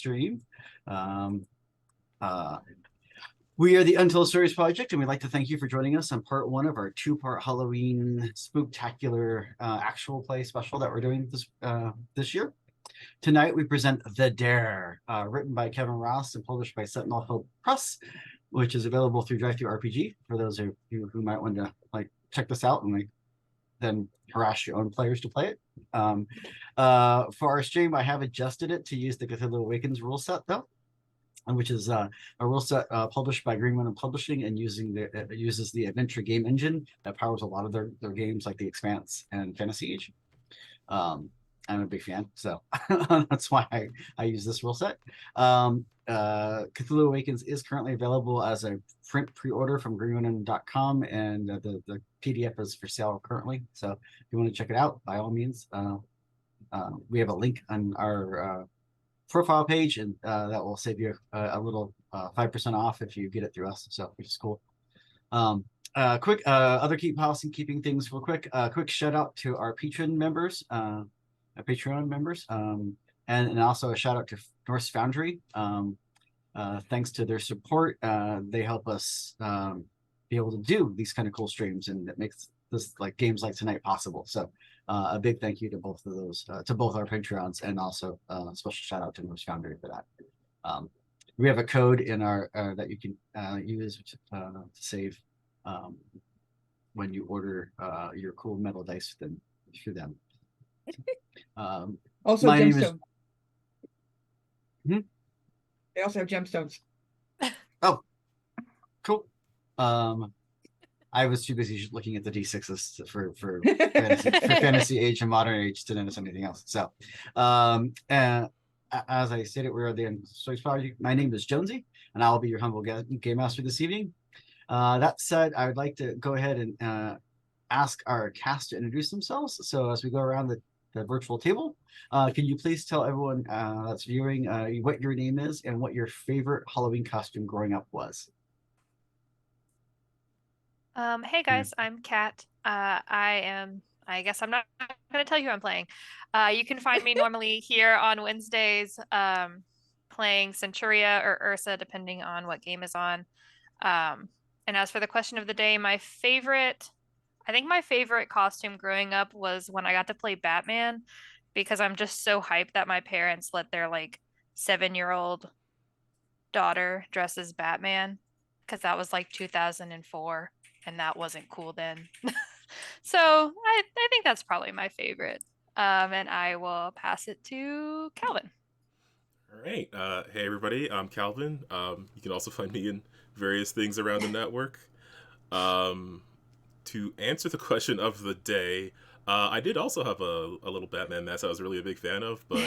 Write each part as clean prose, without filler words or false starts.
stream. Um, we are the Untold Stories Project, and we'd like to thank you for joining us on part one of our two-part Halloween spooktacular actual play special that we're doing this year. Tonight, we present The Dare, written by Kevin Ross and published by Sentinel Hill Press, which is available through DriveThru RPG for those of you who might want to check this out and then harass your own players to play it. For our stream, I have adjusted it to use the Cthulhu Awakens rule set, though, which is a rule set published by Green Mountain Publishing and uses the adventure game engine that powers a lot of their games like The Expanse and Fantasy Age. I'm a big fan, so that's why I use this rule set. Cthulhu Awakens is currently available as a print pre-order from greenmountain.com, and the PDF is for sale currently. So if you want to check it out, by all means, we have a link on our profile page, and that will save you a little 5% off if you get it through us, so which is cool. Quick other housekeeping things real quick. Quick shout out to our Patreon members, and also a shout out to Norse Foundry. Thanks to their support, they help us be able to do these kind of cool streams, and it makes this games like tonight possible. So a big thank you to both of those, to both our Patreons, and also a special shout out to Norse Foundry for that. We have a code in our that you can use to save when you order your cool metal dice through them. Also, my name gemstone. is. They also have gemstones. Oh, cool. I was too busy looking at the D6s for fantasy age and modern age to notice anything else. So, as I stated, we're the Stories Project. My name is Jonesy, and I'll be your humble game master this evening. That said, I would like to go ahead and ask our cast to introduce themselves. So as we go around the virtual table, can you please tell everyone that's viewing what your name is and what your favorite Halloween costume growing up was? Hey guys, I'm Kat. I guess I'm not going to tell you who I'm playing. You can find me normally here on Wednesdays, playing Centuria or Ursa, depending on what game is on. And as for the question of the day, I think my favorite costume growing up was when I got to play Batman, because I'm just so hyped that my parents let their 7-year-old daughter dress as Batman, because that was 2004 and that wasn't cool then. So I think that's probably my favorite. And I will pass it to Calvin. All right. Hey everybody, I'm Calvin. You can also find me in various things around the network. To answer the question of the day, I did also have a little Batman mask I was really a big fan of, but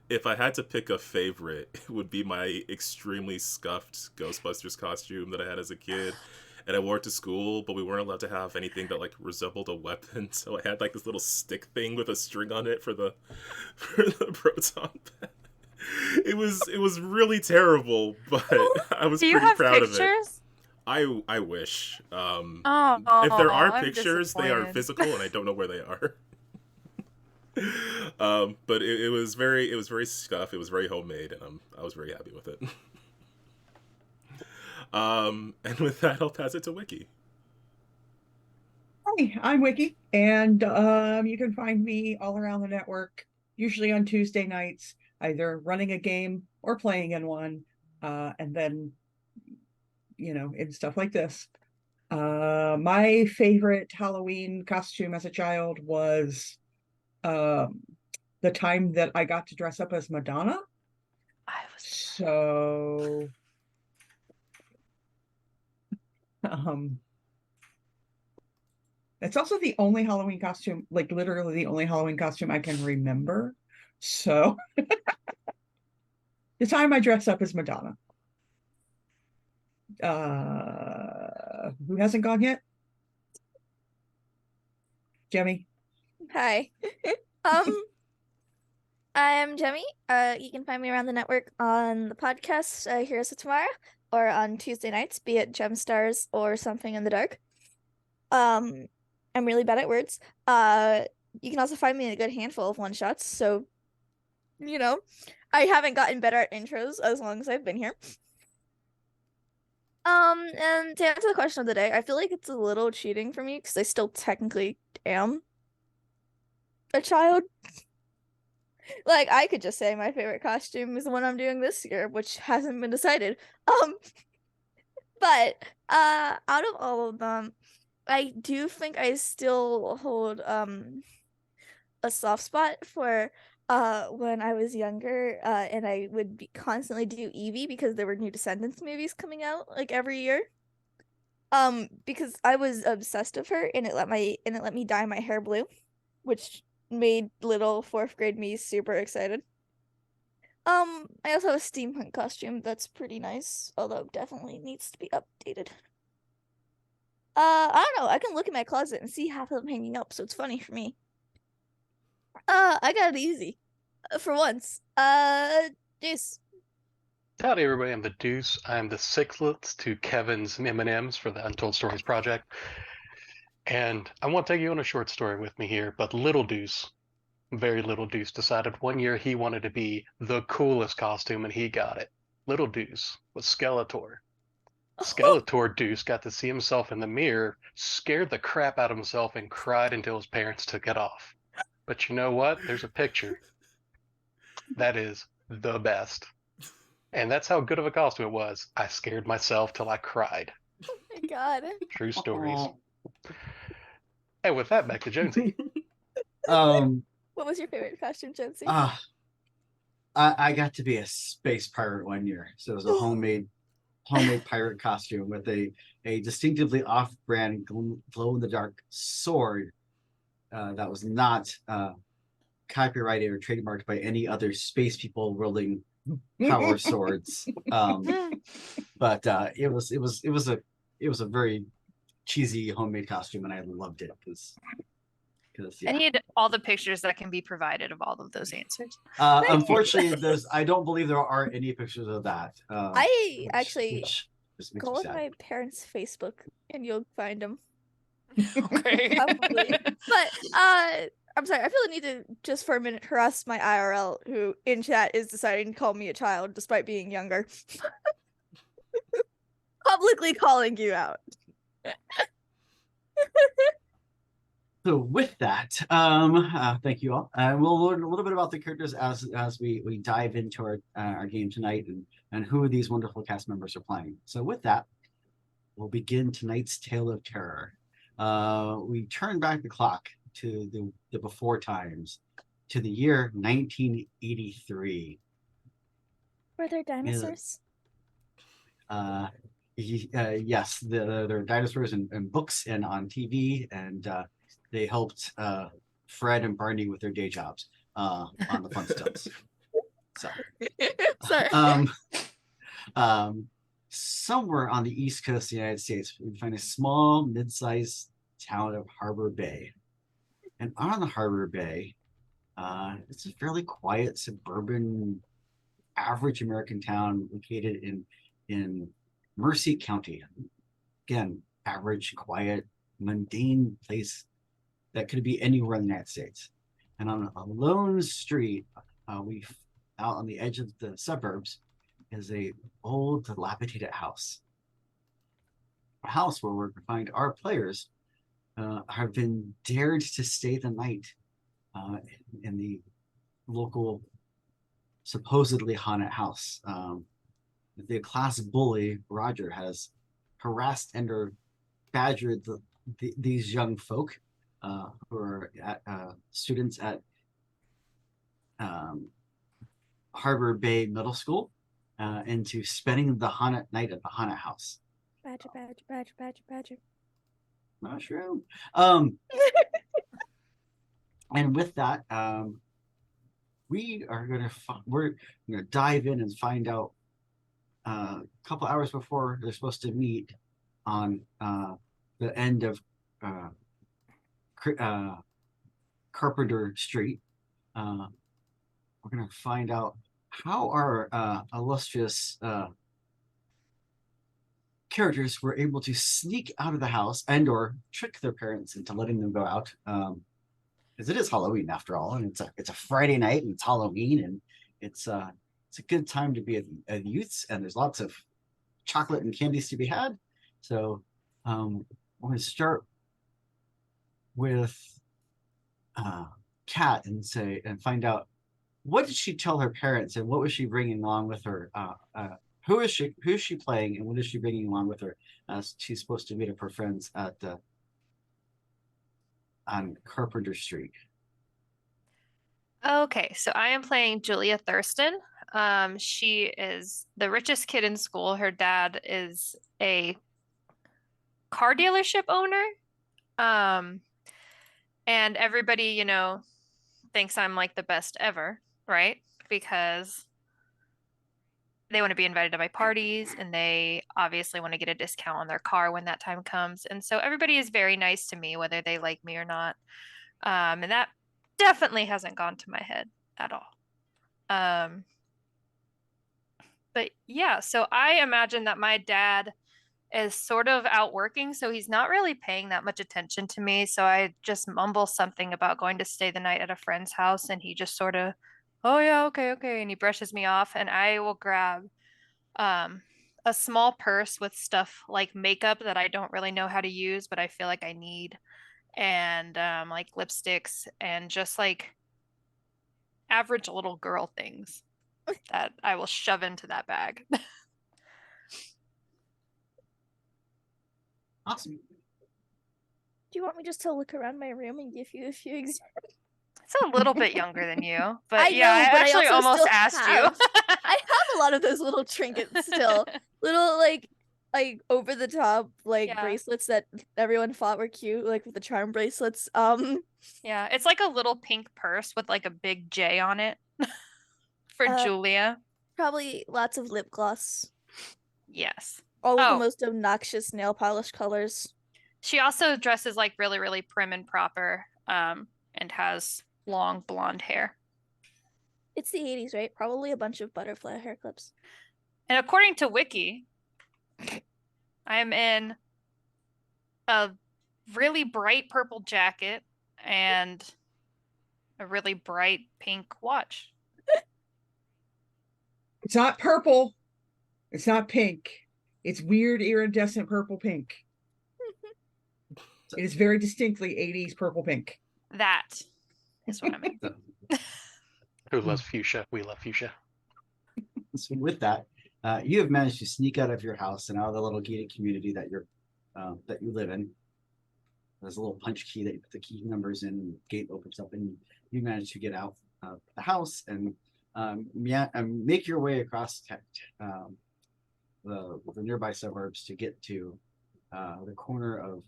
if I had to pick a favorite, it would be my extremely scuffed Ghostbusters costume that I had as a kid. And I wore it to school, but we weren't allowed to have anything that resembled a weapon, so I had this little stick thing with a string on it for the proton pad. It was really terrible, but I was pretty proud of it. I wish. If there are pictures, they are physical, and I don't know where they are. But it was very scuffed. It was very homemade, and I was very happy with it. And with that, I'll pass it to Wiki. Hi, I'm Wiki, and you can find me all around the network, usually on Tuesday nights, either running a game or playing in one, and then in stuff like this. My favorite Halloween costume as a child was the time that I got to dress up as Madonna. So it's also the only Halloween costume, literally the only Halloween costume I can remember. So the time I dressed up as Madonna. Who hasn't gone yet? Jemmy. Hi. I'm Jemmy. You can find me around the network on the podcast Heroes of Tomorrow, or on Tuesday nights, be it Gemstars or Something in the Dark. I'm really bad at words. You can also find me in a good handful of one-shots, so I haven't gotten better at intros as long as I've been here. And to answer the question of the day, I feel like it's a little cheating for me because I still technically am a child. Like, I could just say my favorite costume is the one I'm doing this year, which hasn't been decided. But out of all of them, I do think I still hold a soft spot for when I was younger, and I would constantly do Eevee because there were new Descendants movies coming out like every year. Because I was obsessed with her, and it let me dye my hair blue, which made little 4th grade me super excited. I also have a steampunk costume that's pretty nice, although definitely needs to be updated. I don't know. I can look in my closet and see half of them hanging up, so it's funny for me. I got it easy. For once. Deuce. Howdy, everybody. I'm the Deuce. I'm the sixlets to Kevin's M&Ms for the Untold Stories project. And I won't take you on a short story with me here, but Little Deuce, very Little Deuce, decided one year he wanted to be the coolest costume, and he got it. Little Deuce was Skeletor. Skeletor Deuce got to see himself in the mirror, scared the crap out of himself, and cried until his parents took it off. But you know what? There's a picture. That is the best. And that's how good of a costume it was. I scared myself till I cried. Oh my god. True stories. Aw. And with that, back to Jonesy. What was your favorite costume, Jonesy? I got to be a space pirate one year, so it was a homemade pirate costume with a distinctively off-brand glow-in-the-dark sword that was not copyrighted or trademarked by any other space people wielding power swords. But it was a very cheesy homemade costume, and I loved it because I need all the pictures that can be provided of all of those answers. unfortunately, I don't believe there are any pictures of that. I actually which just makes go me on sad. my parents' Facebook and you'll find them. Okay. Probably. But I'm sorry, I feel the need to just for a minute harass my IRL who in chat is deciding to call me a child despite being younger. Publicly calling you out. So with that, thank you all. We'll learn a little bit about the characters as we dive into our game tonight and who these wonderful cast members are playing. So with that, we'll begin tonight's tale of terror. We turn back the clock to the before times, to the year 1983. Were there dinosaurs? Yes, there are dinosaurs in books and on TV, and they helped Fred and Barney with their day jobs on the Flintstones. So, Sorry. Somewhere on the east coast of the United States, we find a small, mid-sized town of Harbor Bay. And on the Harbor Bay, it's a fairly quiet, suburban, average American town located in Merced County. Again, average, quiet, mundane place that could be anywhere in the United States. And on a lone street, out on the edge of the suburbs, is a old, dilapidated house. A house where we find our players have been dared to stay the night in the local supposedly haunted house. The class bully, Roger, has harassed and or badgered these young folk who are students at Harbor Bay Middle School into spending the haunted night at the haunted house. Badger. Mushroom. And with that, we're gonna dive in and find out a couple hours before they're supposed to meet on the end of Carpenter Street. We're gonna find out how our illustrious characters were able to sneak out of the house and or trick their parents into letting them go out, because it is Halloween after all, and it's a Friday night and it's Halloween, it's a good time to be at youths, and there's lots of chocolate and candies to be had. So I'm going to start with Kat and find out, what did she tell her parents, and what was she bringing along with her? Who is she playing, and what is she bringing along with her? She's supposed to meet up her friends on Carpenter Street. Okay, so I am playing Julia Thurston. She is the richest kid in school. Her dad is a car dealership owner. And everybody, thinks I'm like the best ever, right? Because they want to be invited to my parties, and they obviously want to get a discount on their car when that time comes. And so everybody is very nice to me, whether they like me or not. And that definitely hasn't gone to my head at all. But yeah, so I imagine that my dad is sort of out working, so he's not really paying that much attention to me. So I just mumble something about going to stay the night at a friend's house, and he just sort of, oh yeah, okay, okay, and he brushes me off, and I will grab a small purse with stuff like makeup that I don't really know how to use, but I feel like I need, and like lipsticks and just like average little girl things that I will shove into that bag. Awesome. Do you want me just to look around my room and give you a few examples? It's a little bit younger than you, but I yeah, know, I but I actually also almost still asked have- you. I have a lot of those little trinkets still. Little like over the top Yeah. bracelets that everyone thought were cute, like with the charm bracelets. Yeah, it's like a little pink purse with like a big J on it for Uh, Julia. Probably lots of lip gloss. Yes. All of the Oh, most obnoxious nail polish colors. she also dresses like really, really prim and proper, and has long blonde hair. It's the 80s, right? Probably a bunch of butterfly hair clips. And according to Wiki, I'm in a really bright purple jacket and a really bright pink watch. It's not purple. It's not pink. It's weird iridescent purple pink. It is very distinctly 80s purple pink. That is what I'm in. Who loves fuchsia? We love fuchsia. So with that, you have managed to sneak out of your house and out of the little gated community that you live in. There's a little punch key that you put the key numbers in, and the gate opens up, and you manage to get out of the house and make your way across the nearby suburbs to get to the corner of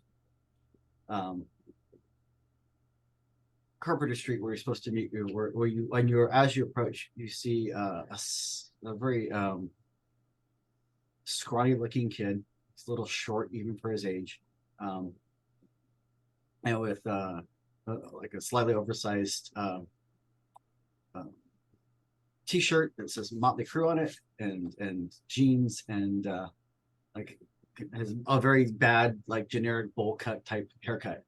Carpenter Street, where you're supposed to meet you. Where you, as you approach, you see a very scrawny looking kid. He's a little short even for his age, and with like a slightly oversized t-shirt that says Motley Crue on it, and jeans, and like has a very bad like generic bowl cut type haircut.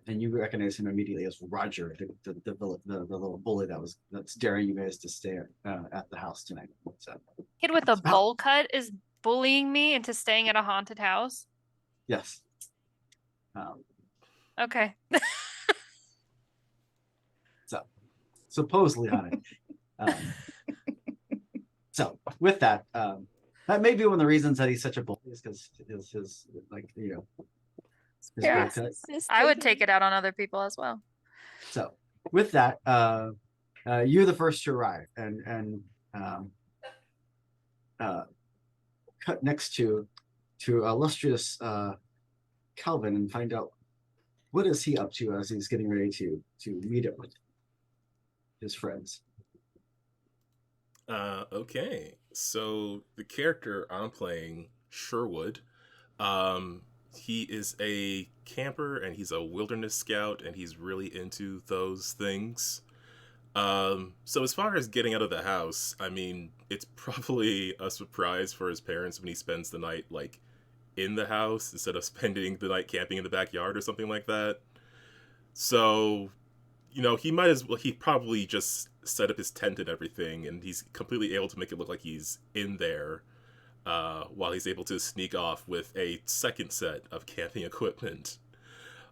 And you recognize him immediately as Roger, the little bully that's daring you guys to stay at the house tonight. So, Kid with a bowl cut is bullying me into staying at a haunted house. yes. Okay. So supposedly haunted. So with that, that may be one of the reasons that he's such a bully, is because his like his Yeah. bowl cut. I would take it out on other people as well. So with that, you're the first to arrive, and cut next to illustrious Calvin, and find out what is he up to as he's getting ready to meet up with his friends. Okay, so the character I'm playing, Sherwood, he is a camper, and he's a wilderness scout, and he's really into those things. So as far as getting out of the house, I mean, it's probably a surprise for his parents when he spends the night, like, in the house instead of spending the night camping in the backyard or something like that. So, he probably just set up his tent and everything, and he's completely able to make it look like he's in there, while he's able to sneak off with a second set of camping equipment,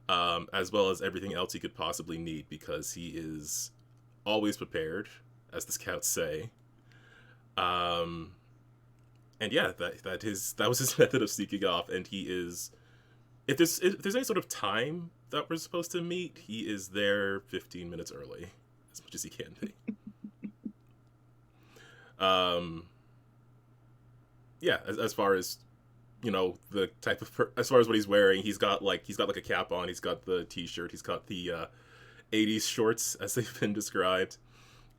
as well as everything else he could possibly need, because he is always prepared, as the scouts say. And yeah, that was his method of sneaking off, and he is, if there's any sort of time that we're supposed to meet, he is there 15 minutes early, as much as he can be. Yeah, as far as, you know, the type of as far as what he's wearing, he's got like a cap on, he's got the t-shirt, he's got the 80s shorts as they've been described,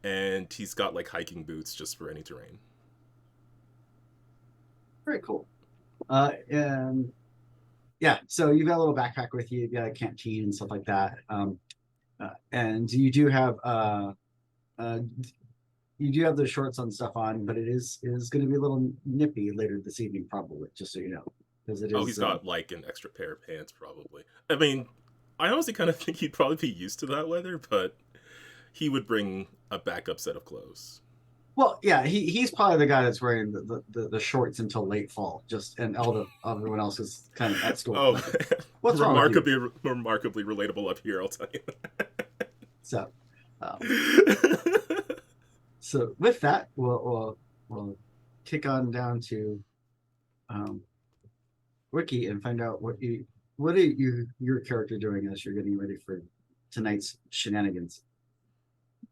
and he's got like hiking boots just for any terrain. Very cool. And yeah, so you've got a little backpack with you, you've got a canteen and stuff like that. And you do have the shorts and stuff on, but it is going to be a little nippy later this evening, probably, just so you know, because it is. Oh, he's got like an extra pair of pants, probably. I mean, I honestly kind of think he'd probably be used to that weather, but he would bring a backup set of clothes. Well, yeah, he's probably the guy that's wearing the shorts until late fall, and everyone else is kind of at school. Oh, what's remarkably relatable up here, I'll tell you. So, so with that, we'll kick on down to Wiki and find out what are your character doing as you're getting ready for tonight's shenanigans.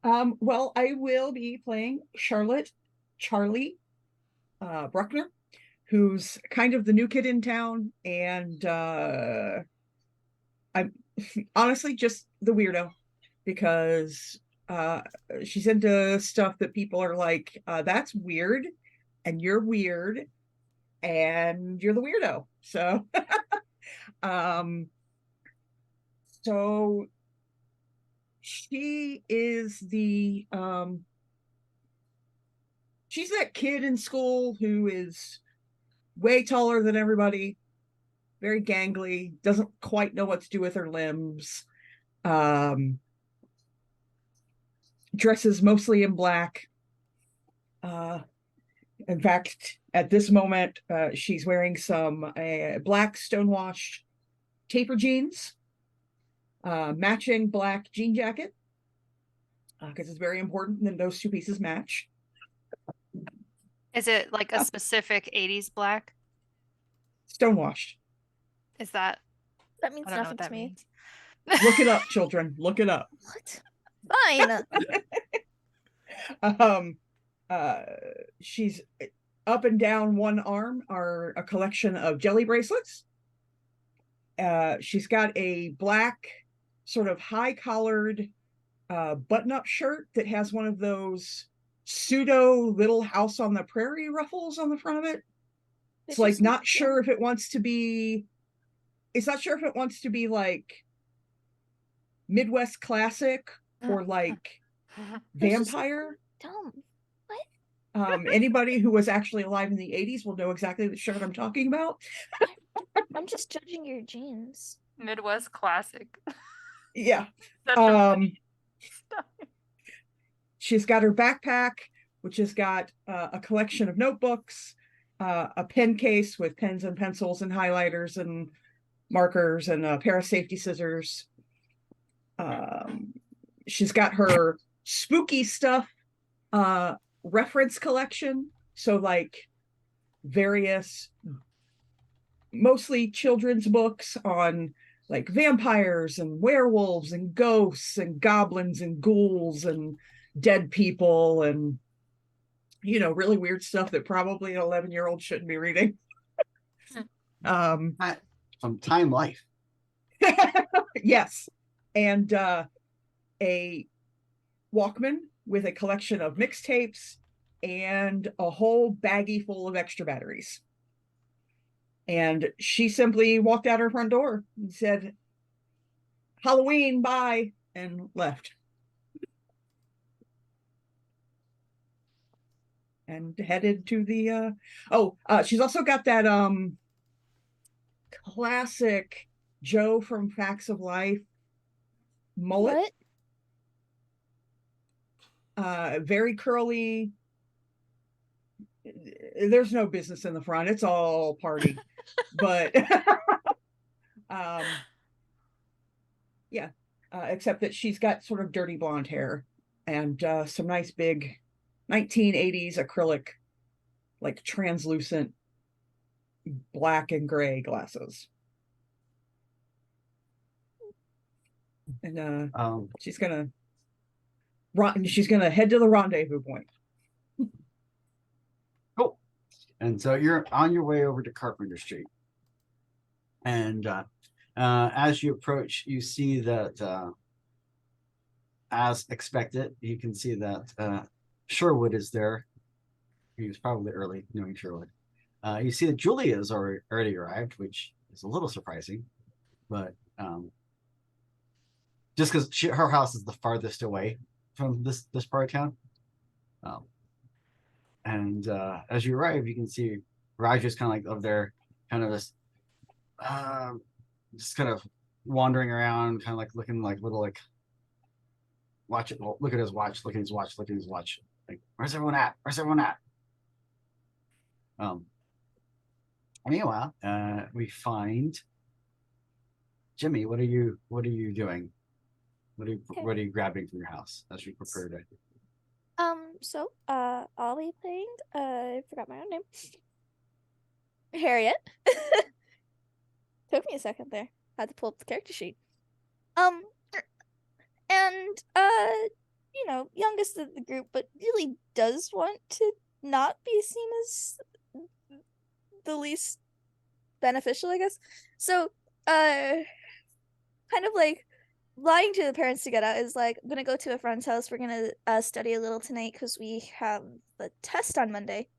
Well, I will be playing Charlie Bruckner, who's kind of the new kid in town, and I'm honestly just the weirdo, because she's into stuff that people are like, that's weird, and you're weird, and you're the weirdo. So so she is the she's that kid in school who is way taller than everybody, very gangly, doesn't quite know what to do with her limbs, dresses mostly in black. In fact, at this moment, she's wearing some black stonewashed taper jeans, matching black jean jacket, because it's very important that those two pieces match. Is it like a specific 80s black? Stonewashed. Is that? That means I don't know nothing what that to me. means. Look it up, children. Look it up. What? Fine. She's up and down one arm are a collection of jelly bracelets. She's got a black sort of high collared button-up shirt that has one of those pseudo Little House on the Prairie ruffles on the front of it. It's like not sure if it wants to be, it's not sure if it wants to be like Midwest classic or like vampire. Dumb. What? Anybody who was actually alive in the 80s will know exactly the shirt I'm talking about. I'm just judging your jeans. Midwest classic. Yeah. Such a funny stuff. She's got her backpack, which has got a collection of notebooks, a pen case with pens and pencils and highlighters and markers, and a pair of safety scissors. She's got her spooky stuff reference collection, so like various mostly children's books on like vampires and werewolves and ghosts and goblins and ghouls and dead people, and you know, really weird stuff that probably an 11-year-old shouldn't be reading. From Time Life. Yes. And a Walkman with a collection of mixtapes and a whole baggie full of extra batteries. And she simply walked out her front door and said, "Halloween, bye," and left. And headed to the she's also got that classic Joe from Facts of Life mullet. very curly. There's no business in the front. It's all party. But yeah, except that she's got sort of dirty blonde hair and some nice big 1980s acrylic, like translucent black and gray glasses. And she's gonna head to the rendezvous point. Cool. And so you're on your way over to Carpenter Street. And as you approach, you see that, as expected, you can see that Sherwood is there. He was probably early, knowing Sherwood. You see that Julia has already arrived, which is a little surprising, but just because her house is the farthest away from this part of town. And as you arrive, you can see Roger's kind of like up there, kind of this, just kind of wandering around, kind of like looking like little like, watch it. Well, look at his watch. Look at his watch. Look at his watch. Like, where's everyone at? Where's everyone at? Meanwhile, we find Jimmy. What are you doing? What are you grabbing from your house as you prepare to? So I'll be playing. I forgot my own name. Harriet. Took me a second there. Had to pull up the character sheet. And you know, youngest of the group, but really does want to not be seen as the least beneficial, I guess. So, kind of like lying to the parents to get out is like, I'm gonna go to a friend's house. We're gonna study a little tonight because we have the test on Monday.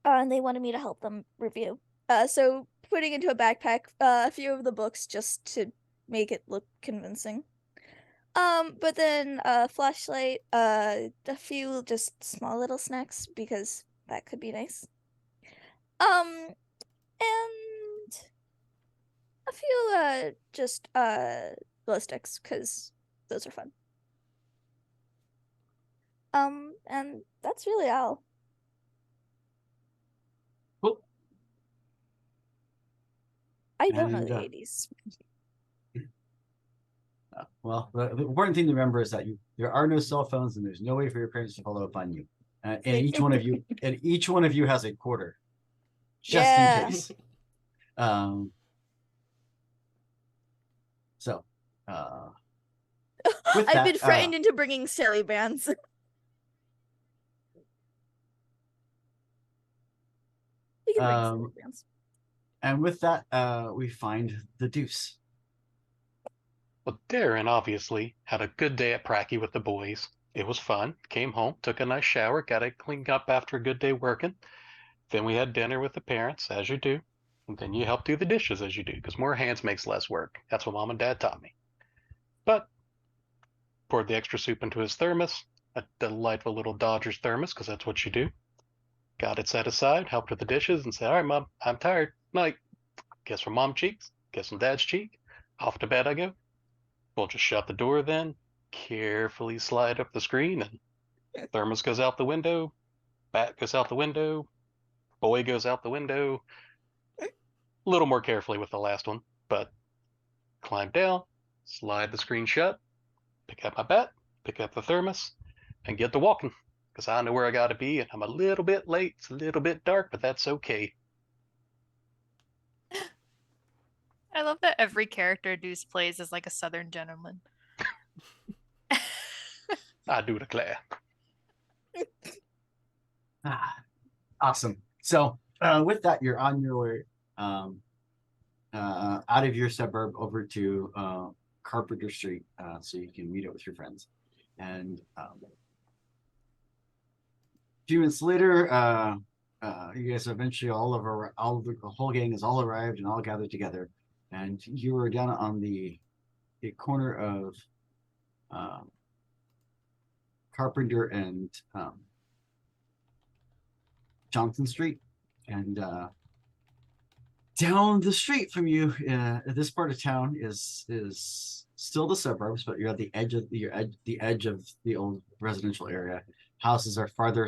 And they wanted me to help them review. So putting into a backpack a few of the books just to make it look convincing. But then flashlight, a few just small little snacks because that could be nice. And a few just glow sticks because those are fun. And that's really all. Cool. I don't know And, the 80s. Well, the important thing to remember is that there are no cell phones and there's no way for your parents to follow up on you. And each one of you has a quarter, just Yeah. in case. So, with I've that, been frightened into bringing silly bands. We can bring silly bands. and with that, we find the Deuce. Well, Darren obviously had a good day at Pracky with the boys. It was fun. Came home, took a nice shower, got it cleaned up after a good day working. Then we had dinner with the parents, as you do. And then you help do the dishes, as you do, because more hands makes less work. That's what Mom and Dad taught me. But poured the extra soup into his thermos, a delightful little Dodgers thermos, because that's what you do. Got it set aside, helped with the dishes, and said, all right, Mom, I'm tired. Night. Kiss from Mom cheeks, kiss from Dad's cheek. Off to bed I go. We'll just shut the door then, carefully slide up the screen, and thermos goes out the window, bat goes out the window, boy goes out the window. A little more carefully with the last one, but climb down, slide the screen shut, pick up my bat, pick up the thermos, and get to walking, because I know where I gotta be, and I'm a little bit late, it's a little bit dark, but that's okay. I love that every character Deuce plays is like a Southern gentleman. I do declare. Awesome. So with that, you're on your way out of your suburb over to Carpenter Street, so you can meet up with your friends. And a few minutes later, you guys eventually the whole gang is all arrived and all gathered together. And you were down on the corner of Carpenter and Johnson Street, and down the street from you, this part of town is still the suburbs, but you're at the edge of the edge of the old residential area. Houses are farther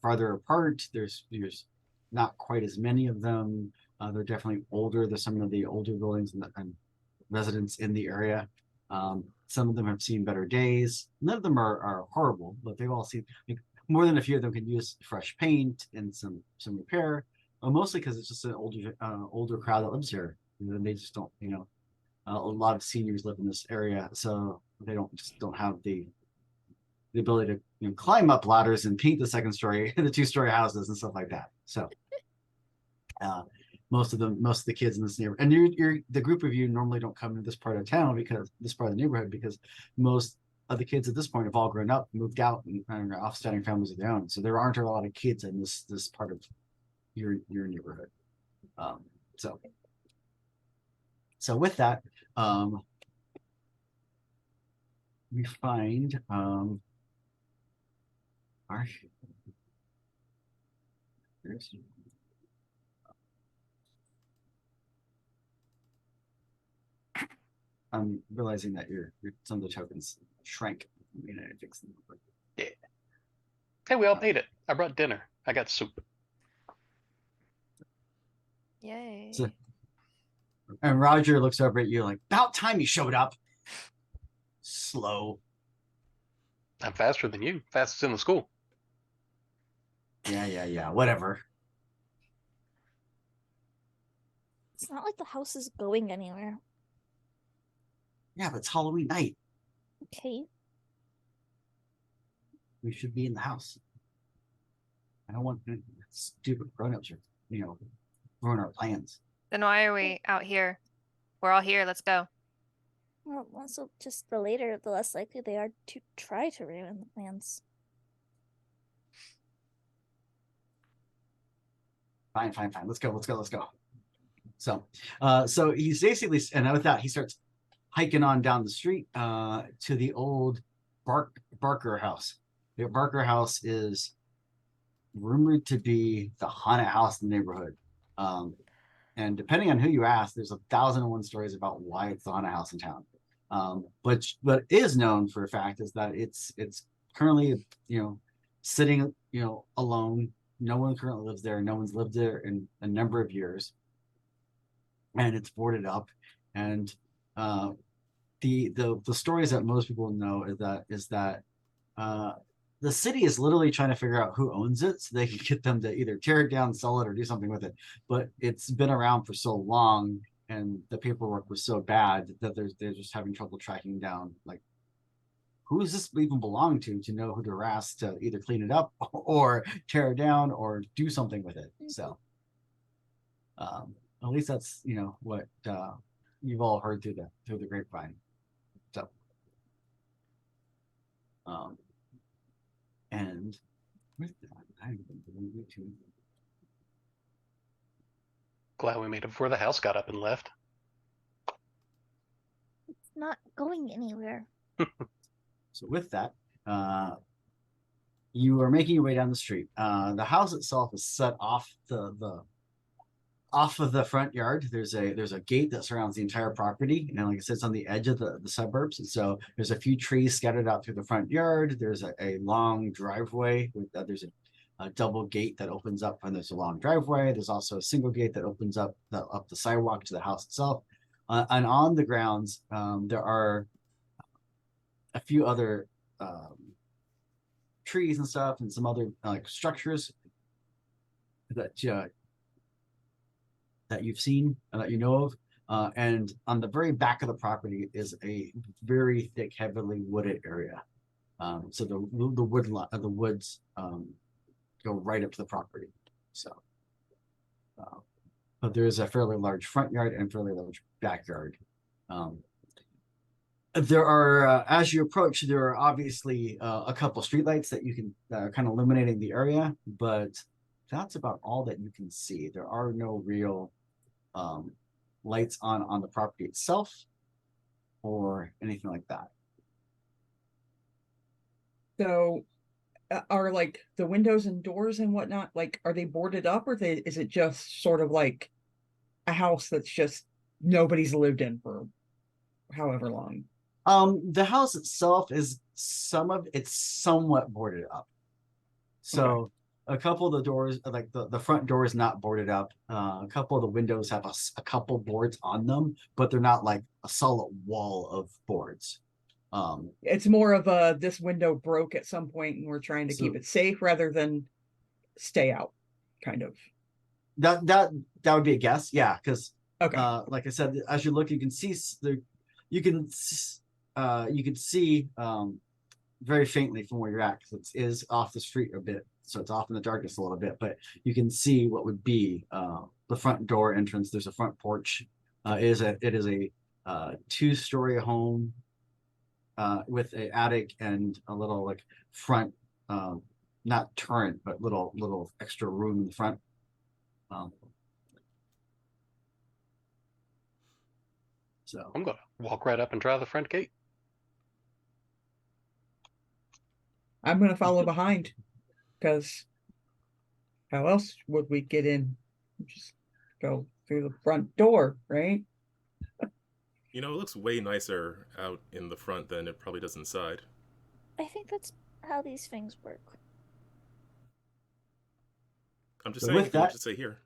apart. There's not quite as many of them. They're definitely older. There's some of the older buildings and residents in the area. Some of them have seen better days. None of them are horrible, but they've all seen, like, more than a few of them could use fresh paint and some repair. Mostly because it's just an older crowd that lives here. And they just don't, a lot of seniors live in this area, so they don't have the ability to climb up ladders and paint the second story, the 2-story houses and stuff like that. So most of the kids in this neighborhood, and you're the group of you normally don't come to this part of town, because this part of the neighborhood, because most of the kids at this point have all grown up, moved out, and are off starting families of their own. So there aren't a lot of kids in this part of your neighborhood. So with that, we find I'm realizing that some of the tokens shrank. Fix them. Yeah. Hey, we all made it. I brought dinner. I got soup. Yay. And Roger looks over at you like, about time you showed up. Slow. I'm faster than you. Fastest in the school. Yeah. Whatever. It's not like the house is going anywhere. Yeah, but it's Halloween night. Okay. We should be in the house. I don't want stupid grown-ups ruin our plans. Then why are we out here? We're all here. Let's go. Well, also, just the later, the less likely they are to try to ruin the plans. Fine. Let's go. So he's basically, and with that, he starts hiking on down the street to the old Barker house. The Barker house is rumored to be the haunted house in the neighborhood. And depending on who you ask, there's 1,001 stories about why it's the haunted house in town. But what is known for a fact is that it's currently, sitting, alone. No one currently lives there. No one's lived there in a number of years. And it's boarded up. And the stories that most people know is that the city is literally trying to figure out who owns it, so they can get them to either tear it down, sell it, or do something with it. But it's been around for so long, and the paperwork was so bad that they're just having trouble tracking down, like, who does this even belong to know who to harass to either clean it up or tear it down or do something with it. So at least that's what you've all heard through the grapevine. So and with that, I'm going to Glad we made it before the house got up and left. It's not going anywhere. So with that, you are making your way down the street. The house itself is set off off of the front yard. There's a gate that surrounds the entire property, and like I said, it's on the edge of the suburbs. And so there's a few trees scattered out through the front yard. There's a long driveway with there's a double gate that opens up, and there's a long driveway. There's also a single gate that opens up the sidewalk to the house itself. And on the grounds, there are a few other trees and stuff, and some other like structures that you've seen and that you know of. And on the very back of the property is a very thick, heavily wooded area. So the woods go right up to the property. So, but there is a fairly large front yard and fairly large backyard. There are, as you approach, there are obviously a couple streetlights that you can kind of illuminating the area, but that's about all that you can see. There are no real lights on the property itself or anything like that. So are like the windows and doors and whatnot, like, are they boarded up, or is it just sort of like a house that's just nobody's lived in for however long? The house itself is it's somewhat boarded up. So a couple of the doors, like the front door is not boarded up. A couple of the windows have a couple boards on them, but they're not like a solid wall of boards. It's more of a this window broke at some point and we're trying to keep So- it safe rather than stay out, kind of. that would be a guess, yeah, because Okay. like I said, as you look, you can see you can see very faintly from where you're at, because it is off the street a bit, so it's off in the darkness a little bit, but you can see what would be the front door entrance. There's a front porch. It is a 2-story home with an attic and a little like front, not turret, but little extra room in the front. So I'm gonna walk right up and try the front gate. I'm going to follow behind because how else would we get in? Just go through the front door, right? You know, it looks way nicer out in the front than it probably does inside. I think that's how these things work. I'm just So saying, with you can that- just stay here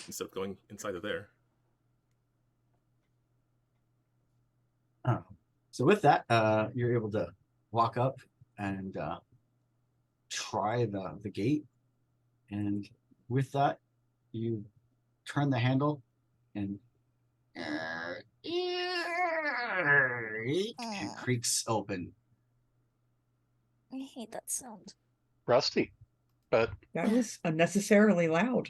instead of going inside of there. So with that, you're able to walk up and try the gate, and with that, you turn the handle, and it creaks open. I hate that sound. Rusty, but That was unnecessarily loud.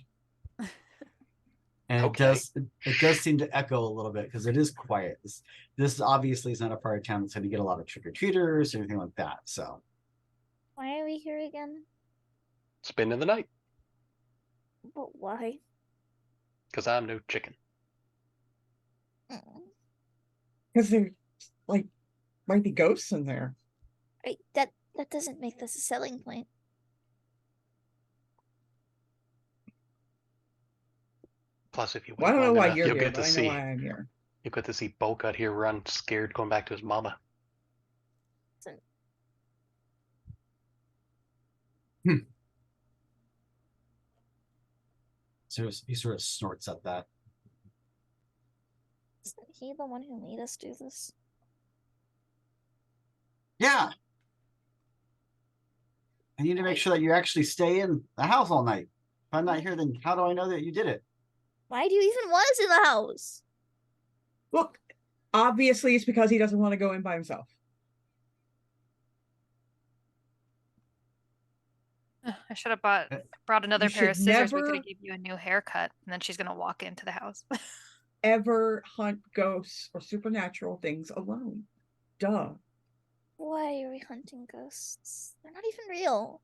And Okay. it does seem to echo a little bit because it is quiet. This obviously is not a part of town that's going to get a lot of trick-or-treaters or anything like that. So Why are we here again? spending the night But why? because I'm no chicken. Mm. Because there like might be ghosts in there. That doesn't make this a selling point. Plus, if you Well, I wait don't know long why enough, you're you'll here, get but to I know see. why I'm here. You'll get to see Bulk out here run scared, going back to his mama. so he sort of snorts at that. Isn't he the one who made us do this? Yeah. I need to make sure that you actually stay in the house all night. If I'm not here, then how do I know that you did it? Why do you even want us in the house? Look, obviously it's because he doesn't want to go in by himself. I should have brought another You pair of should scissors. We could never- have give you a new haircut, and then she's gonna walk into the house. Ever hunt ghosts or supernatural things alone. Duh. Why are we hunting ghosts? They're not even real.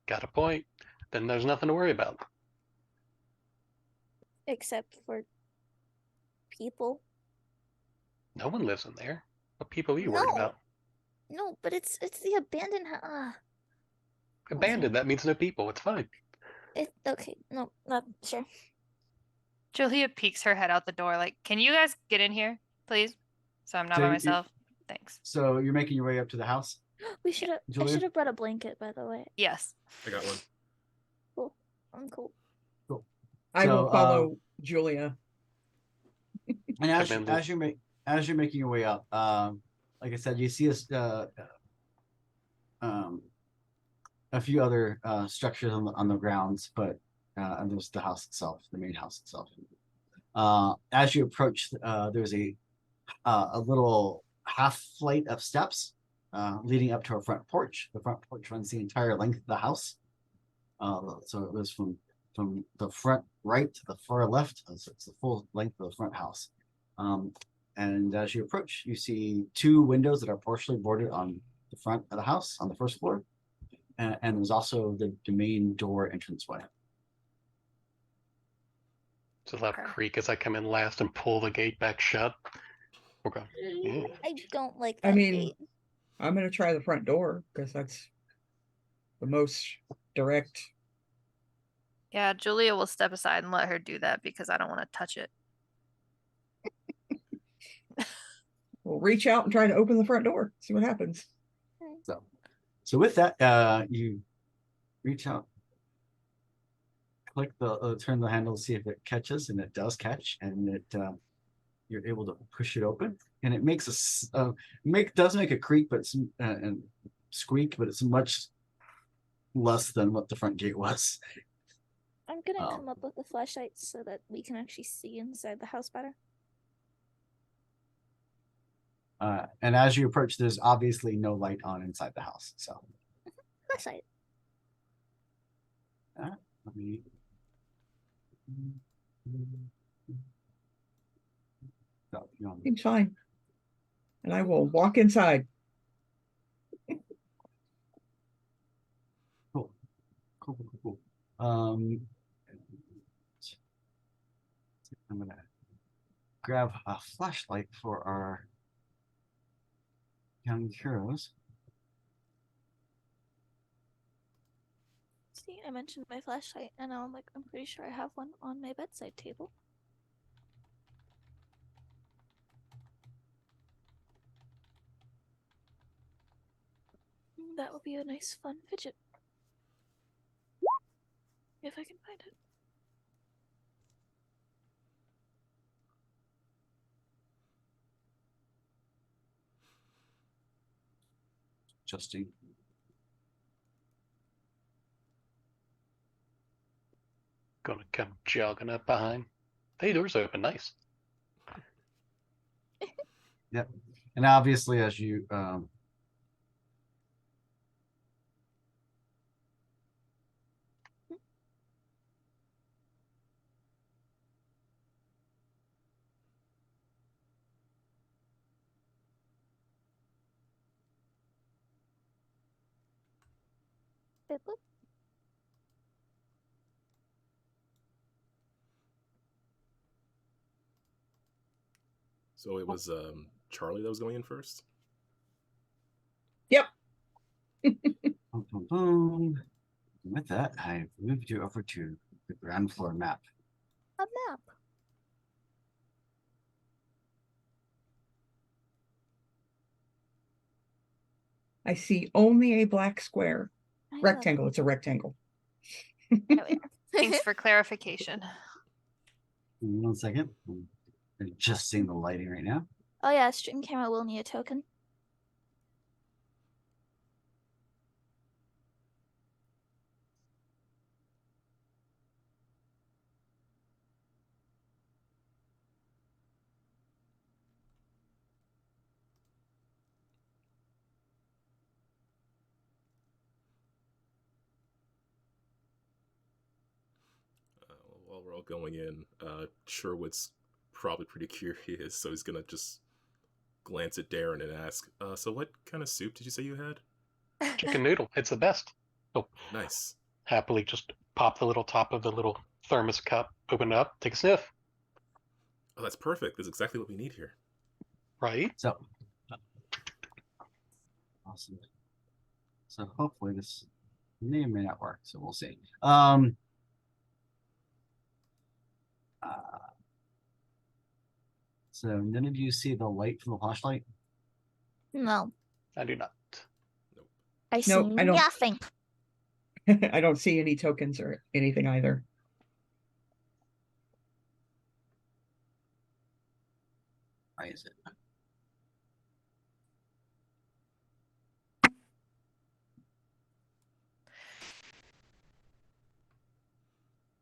Got a point. Then there's nothing to worry about. Except for people. No one lives in there. What people are you worried No. about? No, but it's the abandoned house. Abandoned. That means no people. It's fine. Okay, no, not sure. Julia peeks her head out the door, like, "Can you guys get in here, please? So I'm not So by you- myself. Thanks." So you're making your way up to the house. We should have. I Julia? should have brought a blanket, by the way. Yes. I got one. I'm cool. I So, will follow Julia. And as Come in, as you're making your way up, like I said, you see a few other structures on the grounds, but and there's the house itself, the main house itself. As you approach, there's a little half flight of steps leading up to a front porch. The front porch runs the entire length of the house. So it goes from the front right to the far left. So it's the full length of the front house. And as you approach, you see 2 windows that are partially boarded on the front of the house on the first floor. And there's also the main door entranceway. It's a loud Okay. creak as I come in last and pull the gate back shut. We're going. Yeah. I don't like I that mean, gate. I'm gonna try the front door because that's the most direct. Yeah, Julia will step aside and let her do that because I don't want to touch it. we'll reach out and try to open the front door. See what happens. So with that, you reach out, click the turn the handle to see if it catches, and it does catch, and it you're able to push it open, and it makes does make a creak, but it's and squeak, but it's much less than what the front gate was. I'm gonna come up with a flashlight so that we can actually see inside the house better. And as you approach, there's obviously no light on inside the house. So Flashlight. let me. So, Seems fine. And I will walk inside. Cool. I'm gonna grab a flashlight for our young heroes. See, I mentioned my flashlight, and now I'm like, I'm pretty sure I have one on my bedside table. That would be a nice, fun fidget. If I can find it. Justin. Gonna come jogging up behind. Hey, door's open. Nice. Yep. And obviously, as you So it was Charlie that was going in first? Yep. With that, I moved you over to the ground floor map. A map. I see only a black square. I know. Rectangle. It's a rectangle. There we are. Thanks for clarification. 1 second. I'm just seeing the lighting right now. Oh yeah, stream camera will need a token. While we're all going in, Sherwood's probably pretty curious, so he's gonna just glance at Darren and ask, so what kind of soup did you say you had? Chicken noodle. It's the best. Oh, Nice. happily just pop the little top of the little thermos cup, open it up, take a sniff. Oh, that's perfect. That's exactly what we need here. Right? So awesome. So hopefully this may or may not work. So we'll see. So none of you see the light from the flashlight? No, I do not. I see Nope, I don't. nothing. I don't see any tokens or anything either. Why is it?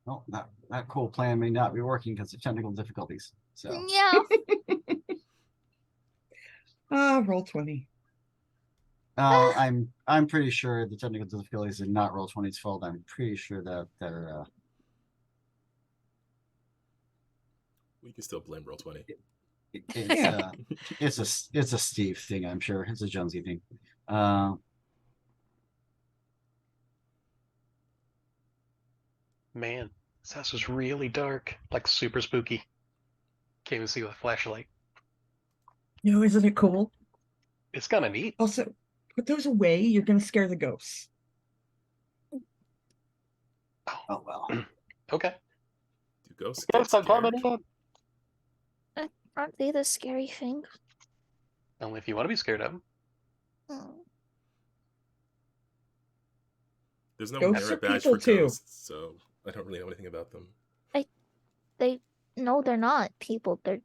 Well, that cool plan may not be working because of technical difficulties. So Yeah. Roll 20. I'm pretty sure the technical difficulties did not roll 20's fault. I'm pretty sure that they're We can still blame Roll20. it's a Steve thing, I'm sure. It's a Jonesy thing. Man, this house is really dark, like super spooky. Can't even see with a flashlight. No, isn't it cool? It's kind of neat. Also, put those away. You're going to scare the ghosts. Oh well. Okay. Do ghosts Ghosts get are coming scared? in. Aren't they the scary thing? Only if you want to be scared of them. Hmm. There's no Ghosts merit are badge people for too. ghosts, so I don't really know anything about them. No, they're not people. They're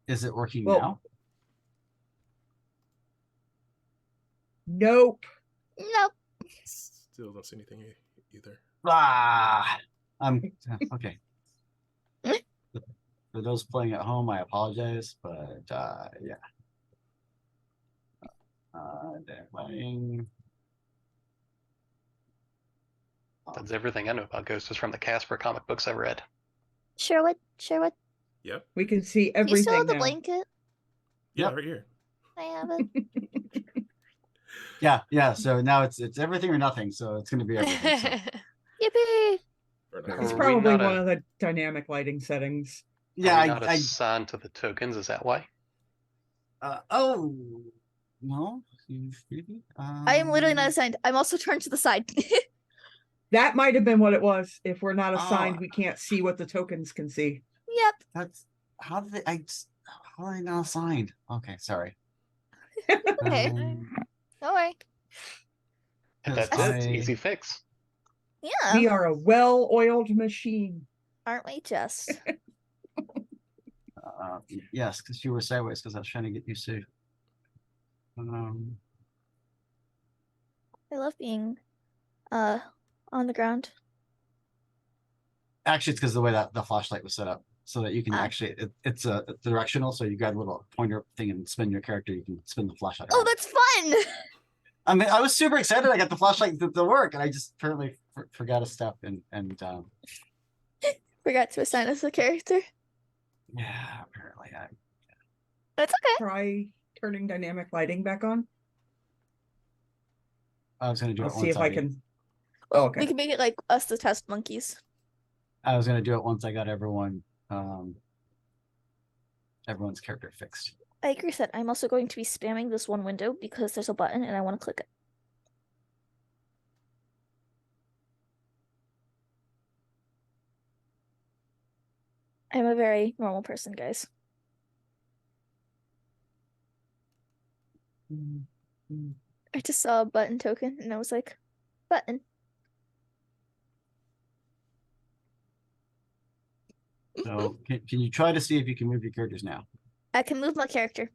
Is it working Well- now? Nope. nope. Still don't see anything either. Ah, okay. For those playing at home, I apologize, but yeah. Playing. That's everything I know about ghosts is from the Casper comic books I read. Sherwood. Yep. We can see Do you still everything have the now. blanket? Yeah, Yep. right here. I have it. Yeah. So now it's everything or nothing. So it's going to be everything. So. Yippee! Or Yeah. not. It's Are we probably not one a- of the dynamic lighting settings. Yeah, Are we not I assigned to the tokens? Is that why? oh no, maybe. I am literally not assigned. I'm also turned to the side. That might have been what it was. If we're not assigned, Oh. we can't see what the tokens can see. Yep. That's how did how are they not assigned? Okay, sorry. Okay. No way. If Because that's it, it's easy fix. Yeah. We are a well-oiled machine. Aren't we just? Yes, because you were sideways because I was trying to get used to. I love being on the ground. Actually, it's because the way that the flashlight was set up, so that you can Ah. actually it's a directional. So you got a little pointer thing and spin your character. You can spin the flashlight. Oh, around. that's fun. I mean, I was super excited. I got the flashlight to work, and I just apparently forgot a step. And Forgot to assign us a character. yeah, apparently That's okay. Try turning dynamic lighting back on. I was going to do I'll it see once. if I can. Well, Okay. we can make it like us, the test monkeys. I was going to do it once I got everyone's character fixed. I agree with that. I'm also going to be spamming this one window because there's a button and I want to click it. I'm a very normal person, guys. I just saw a button token and I was like, button. So can you try to see if you can move your characters now? I can move my character.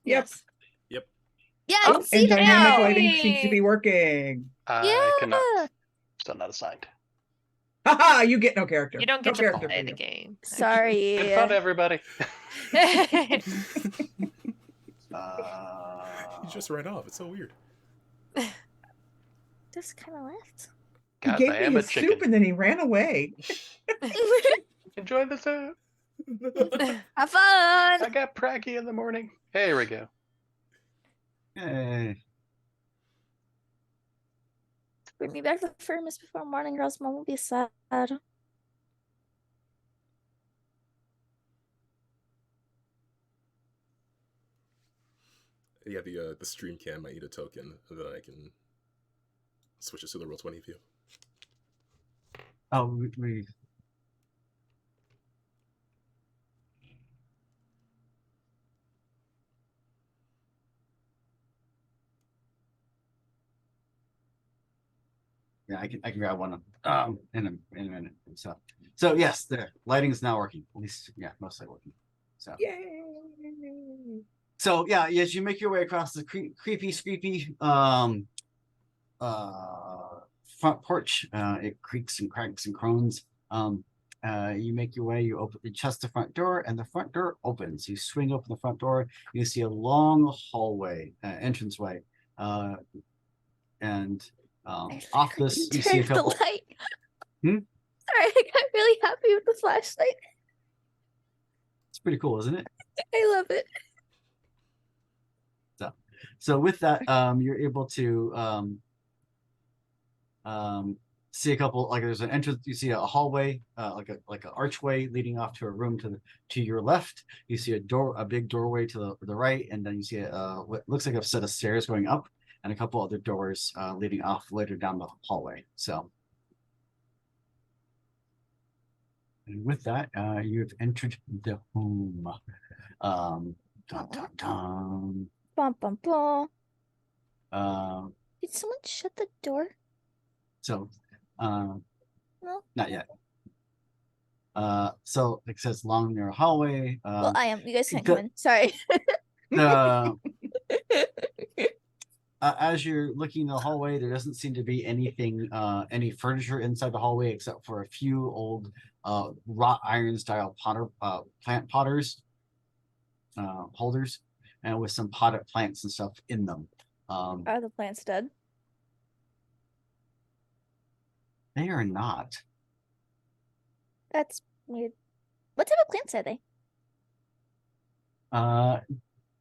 Yep. Yep. Yeah, I Oh, can see and them dynamic now. lighting seems to be working. I cannot. Yeah. Still not assigned. Haha, you get no character. You don't get no to character play for the you. game. Sorry. Good fun, everybody. He just ran off. It's so weird. Just kind of left. He Guys, gave I me am a his soup chicken. and then he ran away. Enjoy the soup. Have fun. I got praggy in the morning. Here we go. Hey. Bring me back to the furnace before morning, or else mom will be sad. Yeah, the stream cam might need a token, and then I can switch it to the Roll20 view. Oh, we yeah, I can grab one in a minute. So yes, the lighting is now working. At least yeah, mostly working. So Yay! so yeah, as you make your way across the creepy front porch, it creaks and cracks and groans. You make your way, you adjust the front door, and the front door opens. You swing open the front door, you see a long hallway, entranceway, and off this you see a Turned the couple. light. Hmm? Sorry, I got really happy with the flashlight. It's pretty cool, isn't it? I love it. So with that, you're able to see a couple, like there's an entrance, you see a hallway, like an archway leading off to a room to your left. You see a big doorway to the right, and then you see what looks like a set of stairs going up, and a couple other doors leading off later down the hallway. So, and with that, you've entered the home. Dun, dun, dun. Bum, bum, bum. Uh, Did someone shut the door? so, No. not yet. So it says long narrow hallway. Well, I am. You guys can't the- come in. Sorry. The as you're looking in the hallway, there doesn't seem to be anything, any furniture inside the hallway except for a few old wrought iron style plant potters, holders, and with some potted plants and stuff in them. Are the plants dead? They are not. That's weird. What type of plants are they?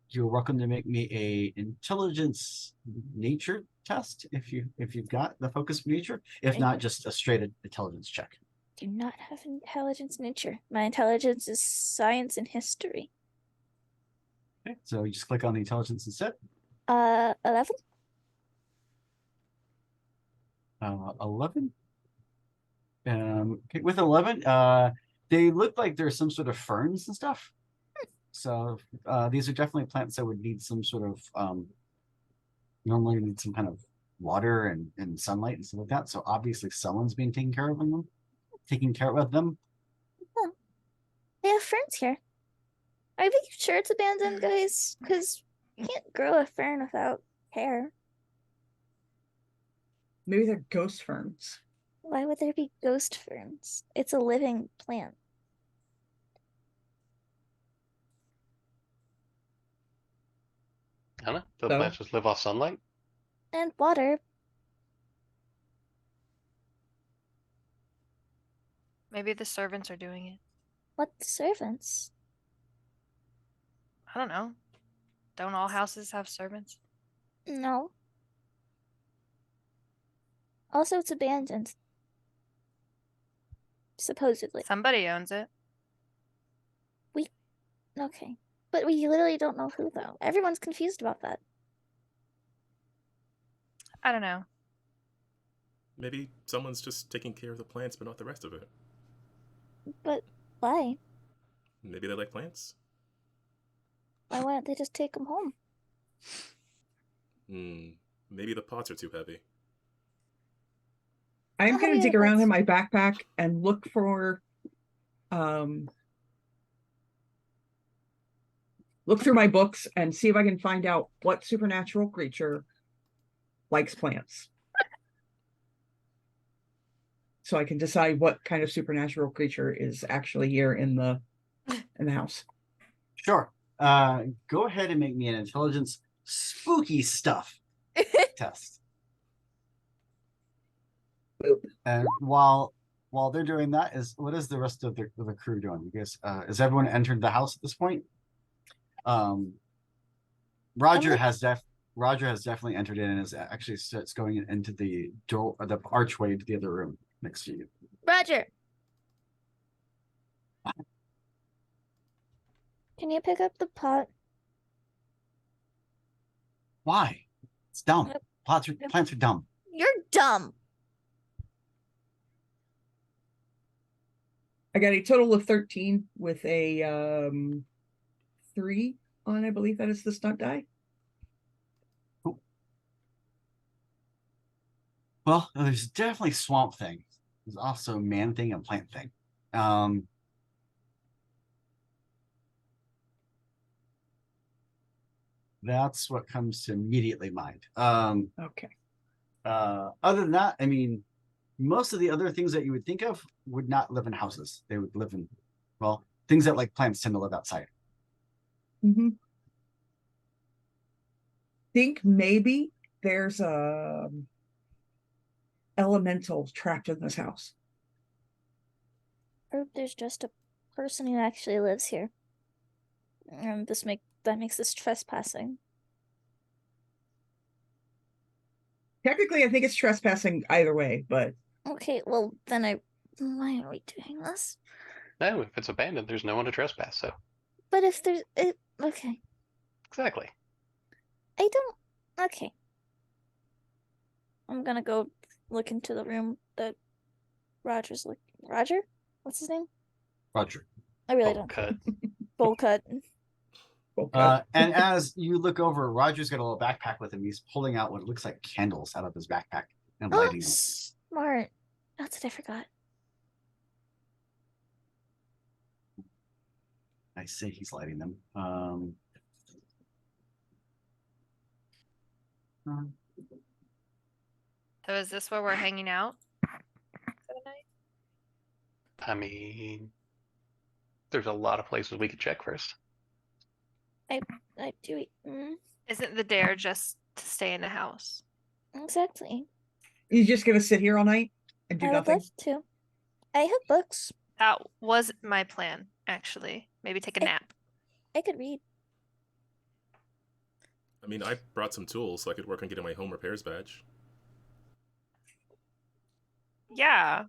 You're welcome to make me a intelligence nature test if you've got the focus of nature. If not, just a straight intelligence check. Do not have intelligence nature. My intelligence is science and history. Okay, so you just click on the intelligence instead. 11? 11. Okay, with 11, they look like there's some sort of ferns and stuff. So these are definitely plants that would need some sort of normally need some kind of water and sunlight and stuff like that. So obviously someone's being taking care of them. Oh. They have ferns here. Are you sure it's abandoned, guys? Because you can't grow a fern without hair. Maybe they're ghost ferns. Why would there be ghost ferns? It's a living plant. I don't know. The So? plants just live off sunlight. And water. Maybe the servants are doing it. What servants? I don't know. Don't all houses have servants? No. Also, it's abandoned. Supposedly. Somebody owns it. Okay. But we literally don't know who, though. Everyone's confused about that. I don't know. Maybe someone's just taking care of the plants, but not the rest of it. But why? Maybe they like plants. Why wouldn't they just take them home? Maybe the pots are too heavy. I'm How going heavy to are dig the around in pots? my backpack and look through my books and see if I can find out what supernatural creature likes plants. So I can decide what kind of supernatural creature is actually here in the house. Sure. Go ahead and make me an intelligence spooky stuff test. And while they're doing that, what is the rest of the crew doing? You guys, has everyone entered the house at this point? Roger has definitely entered in and is actually starts going into the door, the archway into the other room next to you. Roger! Can you pick up the pot? Why? It's dumb. Yep. Plants are dumb. You're dumb! I got a total of 13 with a 3 on, I believe that is the stunt die. Cool. Well, there's definitely swamp thing. There's also man thing and plant thing. That's what comes to immediately mind. Okay. Other than that, I mean, most of the other things that you would think of would not live in houses. They would live in, well, things that like plants tend to live outside. Mm-hmm. Think maybe there's a elemental trapped in this house. Or there's just a person who actually lives here. And that makes this trespassing. Technically, I think it's trespassing either way, but Okay, well then why are we doing this? No, if it's abandoned, there's no one to trespass. So But if there's okay. exactly. I don't okay. I'm gonna go look into the room that Roger's Roger? What's his name? Roger. I really Bowl don't. cut. Bowl cut. Okay. And as you look over, Roger's got a little backpack with him. He's pulling out what looks like candles out of his backpack and Oh, lighting them. smart. That's what I forgot. I say he's lighting them. So is this where we're hanging out for the night? I mean, there's a lot of places we could check first. I do. Isn't the dare just to stay in the house? Exactly. You just gonna sit here all night and do I would nothing? love to. I have books. That was my plan, actually. Maybe take a nap. I could read. I mean, I brought some tools so I could work on getting my home repairs badge. Yeah,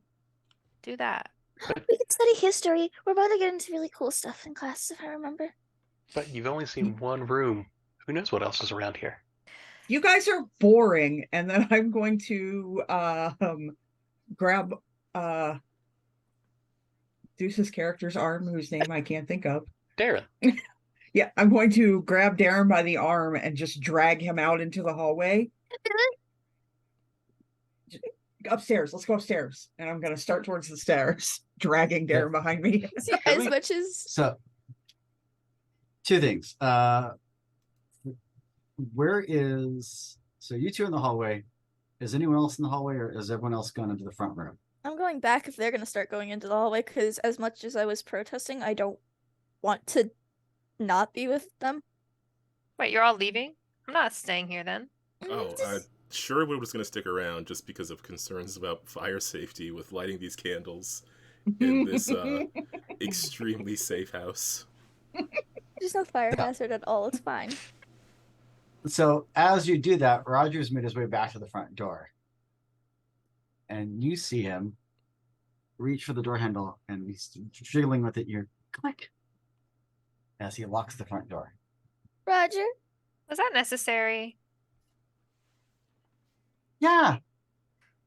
do that. We could study history. We're about to get into really cool stuff in class, if I remember. But you've only seen one room. Who knows what else is around here? You guys are boring, and then I'm going to grab Deuce's character's arm, whose name I can't think of. Darren. Yeah, I'm going to grab Darren by the arm and just drag him out into the hallway. Upstairs, let's go upstairs. And I'm gonna start towards the stairs, dragging Darren behind me. As much as So, two things. Where is so you two in the hallway? Is anyone else in the hallway, or is everyone else going into the front room? I'm going back if they're gonna start going into the hallway, because as much as I was protesting, I don't want to not be with them. Wait, you're all leaving? I'm not staying here then. Oh, I sure was just going to stick around just because of concerns about fire safety with lighting these candles in this extremely safe house. There's no fire hazard at all. It's fine. So as you do that, Roger's made his way back to the front door. And you see him reach for the door handle and he's jiggling with it. You're click as he locks the front door. Roger. Was that necessary? Yeah.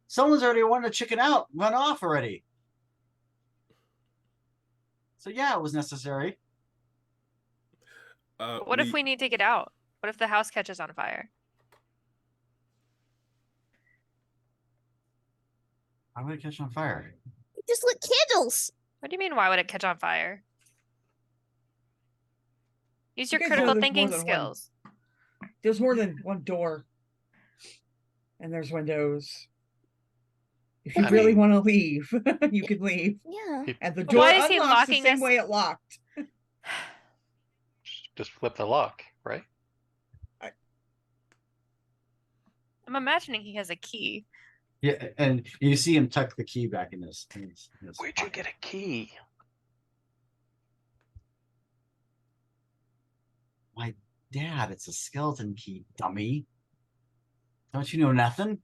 Someone's already wanted to chicken out, run off already. So yeah, it was necessary. What if we need to get out? What if the house catches on fire? Why would it catch on fire? Just lit candles. What do you mean, why would it catch on fire? Use your You guys know critical there's thinking more than one. skills. There's more than one door. And there's windows. If you I really mean- want to leave, you can leave. Yeah. And the But door why is he unlocks the locking same us- way it locked. Just flip the lock, right? I'm imagining he has a key. Yeah, and you see him tuck the key back in his Where'd you get a key? My dad, it's a skeleton key, dummy. Don't you know nothing?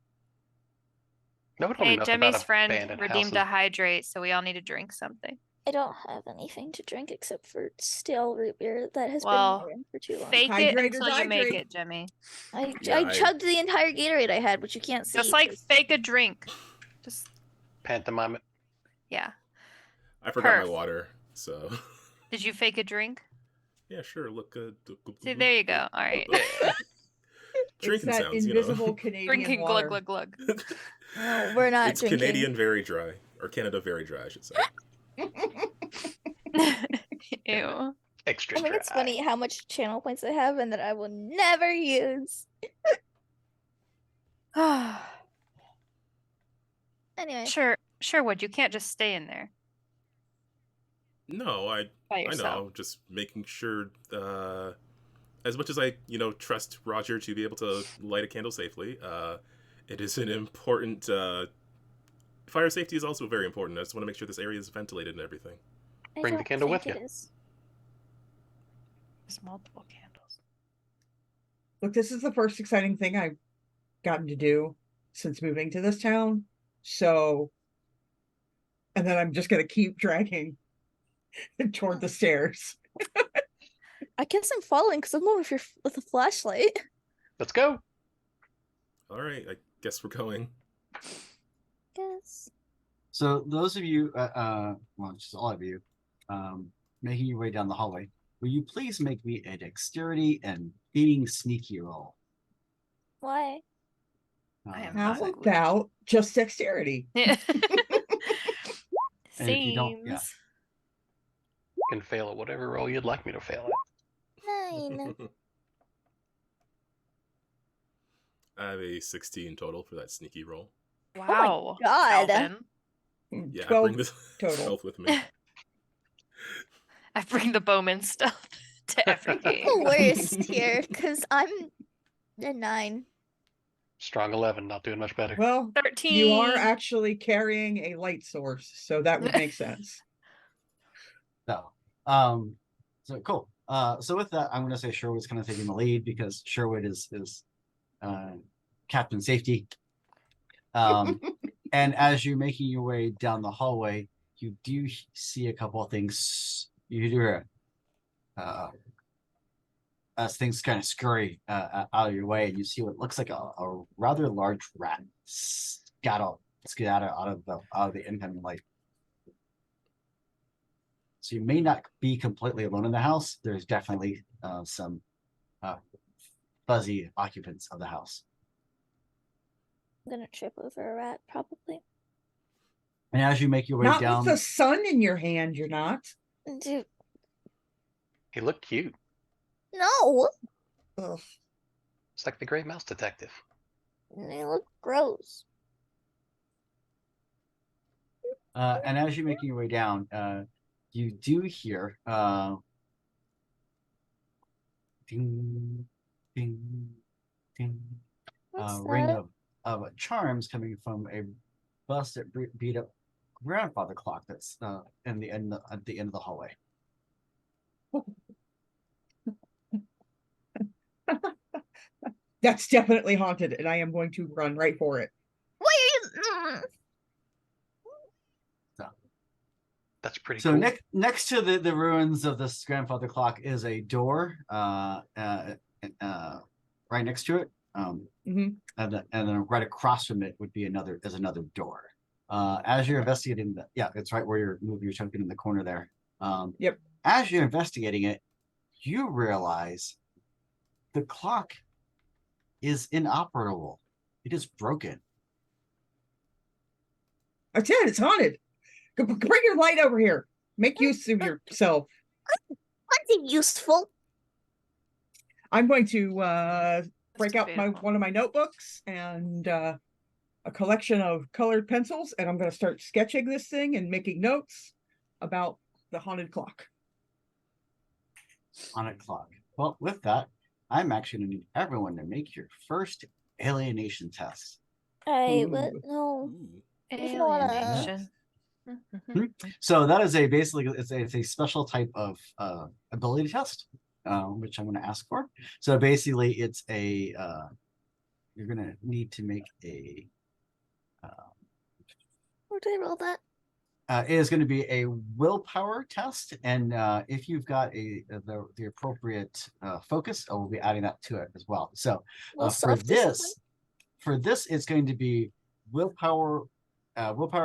No, one told me Hey, nothing about Jemmy's friend abandoned redeemed houses. a hydrate, so we all need to drink something. I don't have anything to drink except for stale root beer that has Well, been in my room for too long. Fake it Hydrate or until you make dihydrate? it, Jemmy. I Yeah, chugged the entire Gatorade I had, which you can't see. Just like 'cause- fake a drink. Just Pantomime. yeah. I forgot Perf. my water, so Did you fake a drink? yeah, sure. Look good. See, there you go. All right. Drinking it's that sounds, invisible you know. Canadian Drinking water. glug glug glug. No, we're not It's drinking. Canadian very dry, or Canada very dry, I should say. Ew. Extra I think dry. it's funny how much channel points I have and that I will never use. Anyway, Sherwood, you can't just stay in there No, by I yourself. know. Just making sure, as much as I, trust Roger to be able to light a candle safely, it is an important. Fire safety is also very important. I just want to make sure this area is ventilated and everything. I Bring the don't candle think with it you. is. There's multiple candles. Look, this is the first exciting thing I've gotten to do since moving to this town. So, and then I'm just gonna keep dragging toward the stairs. I guess I'm following because I'm over here with a flashlight. Let's go. All right, I guess we're going. Guess. So those of you, well, just all of you, making your way down the hallway, will you please make me a dexterity and being sneaky roll? Why? I am How not good. about just dexterity? Yeah. And if you don't- yeah. Seems. Can fail at whatever roll you'd like me to fail at. 9. I have a 16 total for that sneaky roll. Wow. God. Calvin. Yeah, I 12 bring this total. stealth with me. I bring the bowman stuff to every game. The worst here, because I'm a 9. Strong 11, not doing much better. Well, 13. you are actually carrying a light source, so that would make sense. So, so cool. So with that, I'm going to say Sherwood's kind of taking the lead because Sherwood is captain safety. And as you're making your way down the hallway, you do see a couple of things. You do hear as things kind of scurry out of your way, and you see what looks like a rather large rat scatter out of the incoming light. So you may not be completely alone in the house. There's definitely some fuzzy occupants of the house. I'm gonna trip over a rat, probably. And as you make your way Not down, with the sun in your hand, you're not. Dude, He looked cute. no! Ugh. It's like the Gray Mouse Detective. They look gross. and as you're making your way down, you do hear ding, ding, ding, What's ring that? of charms coming from a busted, beat up grandfather clock that's at the end of the hallway. That's definitely haunted, and I am going to run right for it. Why are you? That's pretty So cool. next to the ruins of this grandfather clock is a door right next to it. Mhm. And then right across from it would be another door. As you're investigating it's right where you're chunking in the corner there. Yep. As you're investigating it, you realize the clock is inoperable. It is broken. I said it's haunted. Bring your light over here. Make use of yourself. Something useful. I'm going to break That's out debatable. one of my notebooks and a collection of colored pencils, and I'm going to start sketching this thing and making notes about the haunted clock. Haunted clock. Well, with that, I'm actually going to need everyone to make your first alienation test. I Ooh. but no. Ooh. If you wanna- Alienation. So that is it's a special type of ability test, which I'm going to ask for. So basically, it's a you're going to need to make a. Where did I roll that? It is going to be a willpower test, and if you've got the appropriate focus, we'll be adding that to it as well. So Well, for self-discipline. this, it's going to be willpower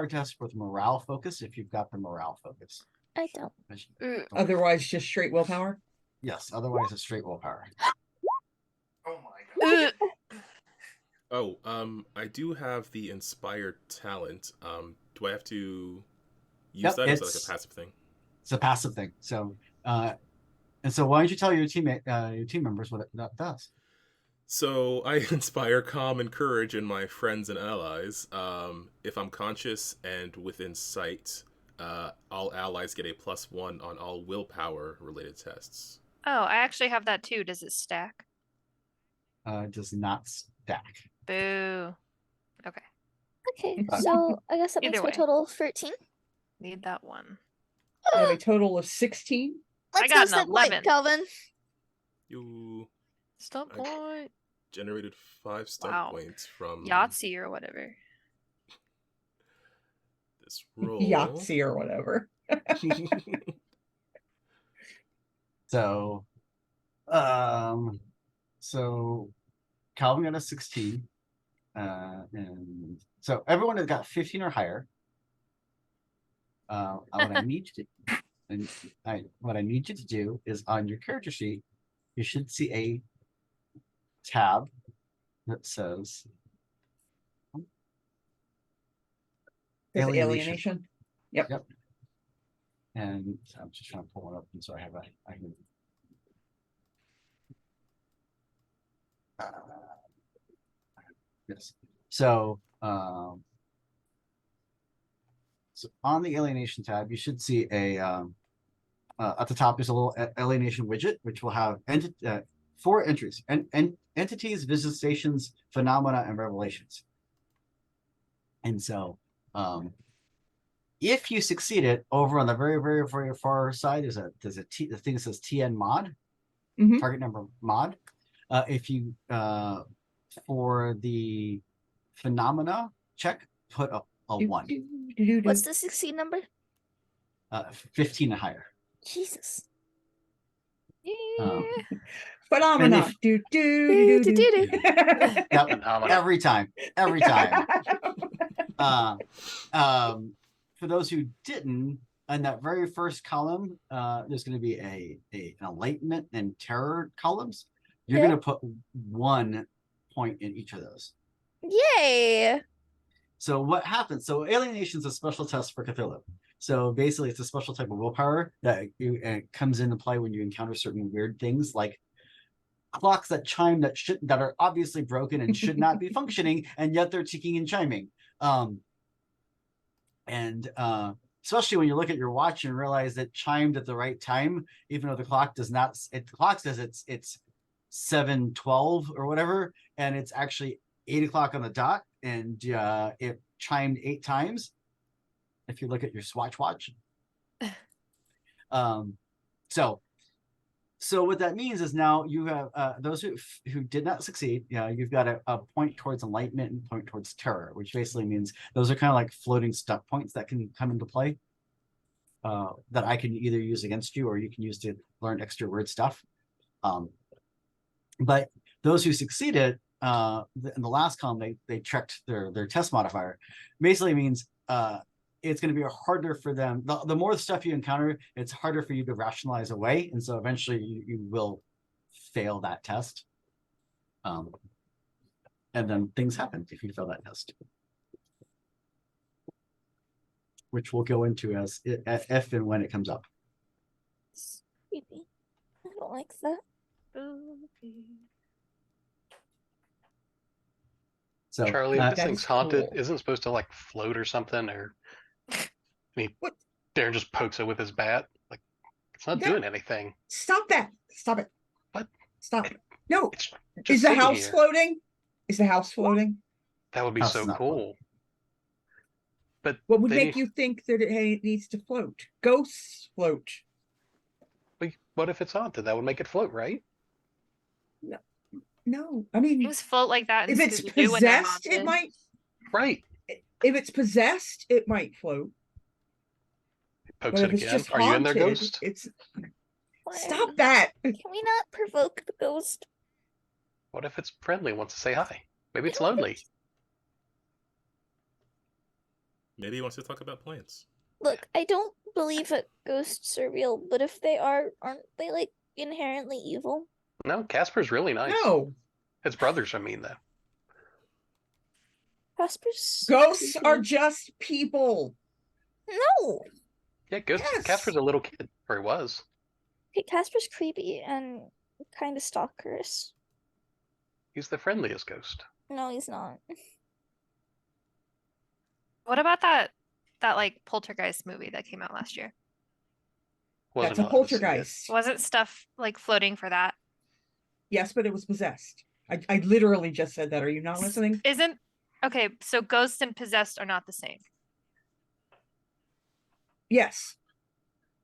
test with morale focus. If you've got the morale focus, I don't. Otherwise, just straight willpower. yes. Otherwise, it's straight willpower. Oh my Uh, I do have the inspired talent. Do I have to use Yep, that, or is it like it's- a passive thing? It's a passive thing. So and so why don't you tell your team members what it does? So I inspire calm and courage in my friends and allies. If I'm conscious and within sight, all allies get a +1 on all willpower related tests. Oh, I actually have that too. Does it stack? It does not stack. Boo. Okay. Okay, so I guess that makes Either my way. total 13. Need that one. I have a total of 16. I Let's got use an that light, 11. Calvin. You Stop Okay. point. generated 5 stunt Wow. points from Yahtzee or whatever. this roll. Yahtzee or whatever. So, so Calvin got a 16, and so everyone has got 15 or higher. What I need to do, And what I need you to do is on your character sheet, you should see a tab that says There's alienation. alienation. Yep. Yep. And I'm just trying to pull it up, and so I have I can. Yes. So, so on the alienation tab, you should see a at the top. There's a little alienation widget, which will have 4 entries: and entities, visitations, phenomena, and revelations. And so, if you succeed it, over on the very, very, very far side, there's a thing that says TN mod, target number mod. If you for the phenomena check, put a 1. What's the 16 number? 15 and higher. Jesus. Phenomena. if- Do do do do. Yep, Phenomena. every time. For those who didn't, in that very first column, there's going to be an enlightenment and terror columns. You're going to put 1 point in each of those. Yay! So what happens? So alienation is a special test for Cthulhu. So basically, it's a special type of willpower that comes into play when you encounter certain weird things, like clocks that chime that are obviously broken and should not be functioning, and yet they're ticking and chiming. Especially when you look at your watch and realize it chimed at the right time, even though the clock does not. The clock says it's 7:12 or whatever, and it's actually 8 o'clock on the dot, and it chimed 8 times. If you look at your Swatch watch. So what that means is now you have those who did not succeed. You've got a point towards enlightenment and point towards terror, which basically means those are kind of like floating stuck points that can come into play. That I can either use against you, or you can use to learn extra weird stuff. But those who succeeded in the last column, they checked their test modifier. Basically means it's going to be harder for them. The more stuff you encounter, it's harder for you to rationalize away. And so eventually you will fail that test. And then things happen if you fail that test. Which we'll go into as if and when it comes up. It's creepy. I don't like that. So Charlie, if this That thing's is haunted, cool. isn't it supposed to like float or something? Or What? Darren just pokes it with his bat. Like it's not Yeah. doing anything. Stop that. Stop it. What? Stop it. No. It's just Is the sitting house here. floating? Is the house floating? That would be House so is not cool. But What would they make need- you think that it needs to float? Ghosts float. What if it's haunted? That would make it float, right? No, I mean, Things float like that. In if it's Scooby-Doo when they're possessed, it haunted. might. Right. If it's possessed, it might float. It pokes But it if it's again. just Are you in there, haunted, ghost? it's. Why are Stop we- that! Can we not provoke the ghost? What if it's friendly, wants to say hi? Maybe it's I don't lonely. think- Maybe he wants to talk about plants. Look, I don't believe that ghosts are real, but if they are, aren't they like inherently evil? No, Casper's really nice. No, His brothers, I mean, though. Casper's ghosts creepy. are just people. No. Yeah, Ghost. Yes. Casper's a little kid, or he was. Okay, Casper's creepy and kind of stalkerish. He's the friendliest ghost. No, he's not. What about that like poltergeist movie that came out last year? Wasn't That's a allowed to see it. poltergeist. Wasn't stuff like floating for that? Yes, but it was possessed. I literally just said that. Are you not listening? Isn't okay, so ghosts and possessed are not the same. Yes.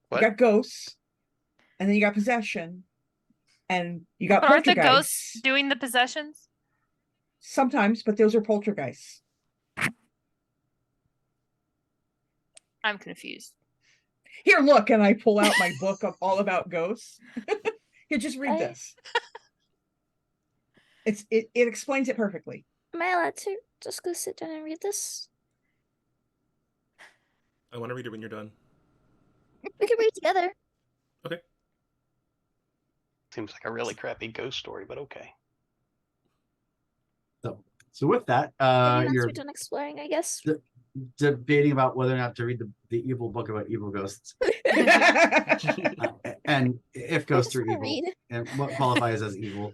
What? You got ghosts, and then you got possession, and you got But aren't the poltergeists. ghosts doing the possessions? Sometimes, but those are poltergeists. I'm confused. Here, look, and I pull out my book of all about ghosts. Here, just read I- this. It explains it perfectly. Am I allowed to just go sit down and read this? I want to read it when you're done. We can read together. Seems like a really crappy ghost story, but okay. So with that, Once you're we're done exploring, I guess. debating about whether or not to read the evil book about evil ghosts, and if I ghosts just are wanna evil, read. and what qualifies as evil.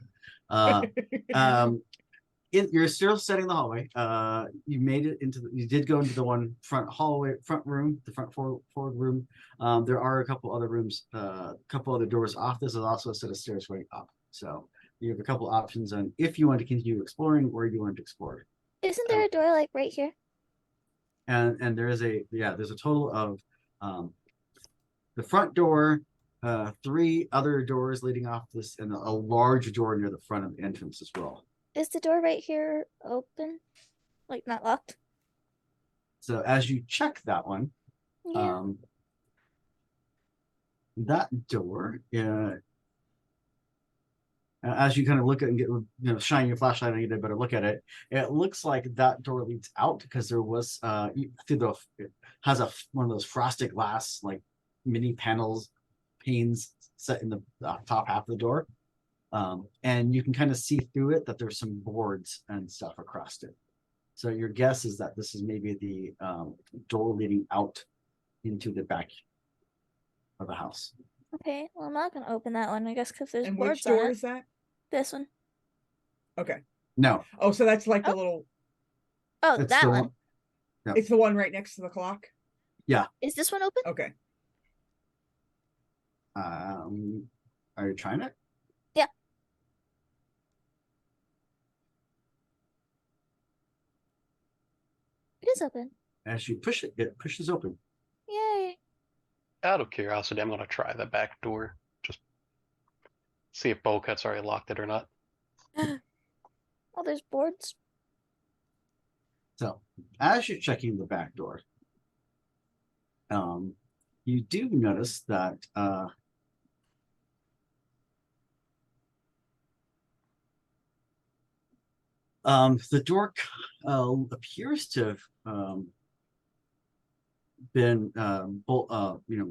You're still setting the hallway. You made it into you did go into the one front hallway, front room, the front forward room. There are a couple other rooms, a couple other doors off. This is also a set of stairs going up. So you have a couple options on if you want to continue exploring or you want to explore. Isn't there a door like right here? And there's a total of the front door, 3 other doors leading off this, and a large door near the front of the entrance as well. Is the door right here open? Like not locked? So as you check that one, Yeah. that door, as you kind of look at and get, shine your flashlight on you, get a better look at it. It looks like that door leads out because there was it has one of those frosted glass like mini panes set in the top half of the door, and you can kind of see through it that there's some boards and stuff across it. So your guess is that this is maybe the door leading out into the back of the house. Okay, well I'm not gonna open that one, I guess, because there's And boards which door on it. is that? This one. Okay. No, Oh, so that's like the Oh. little. Oh, it's that the one. Yeah. It's the one right next to the clock. Is this one open? Okay. Are you trying it? Yeah. It is open. As you push it, it pushes open. Yay. Out of curiosity, I'm gonna try the back door. Just see if Bowcut's already locked it or not. Oh, there's boards. So as you're checking the back door, you do notice that the door appears to have been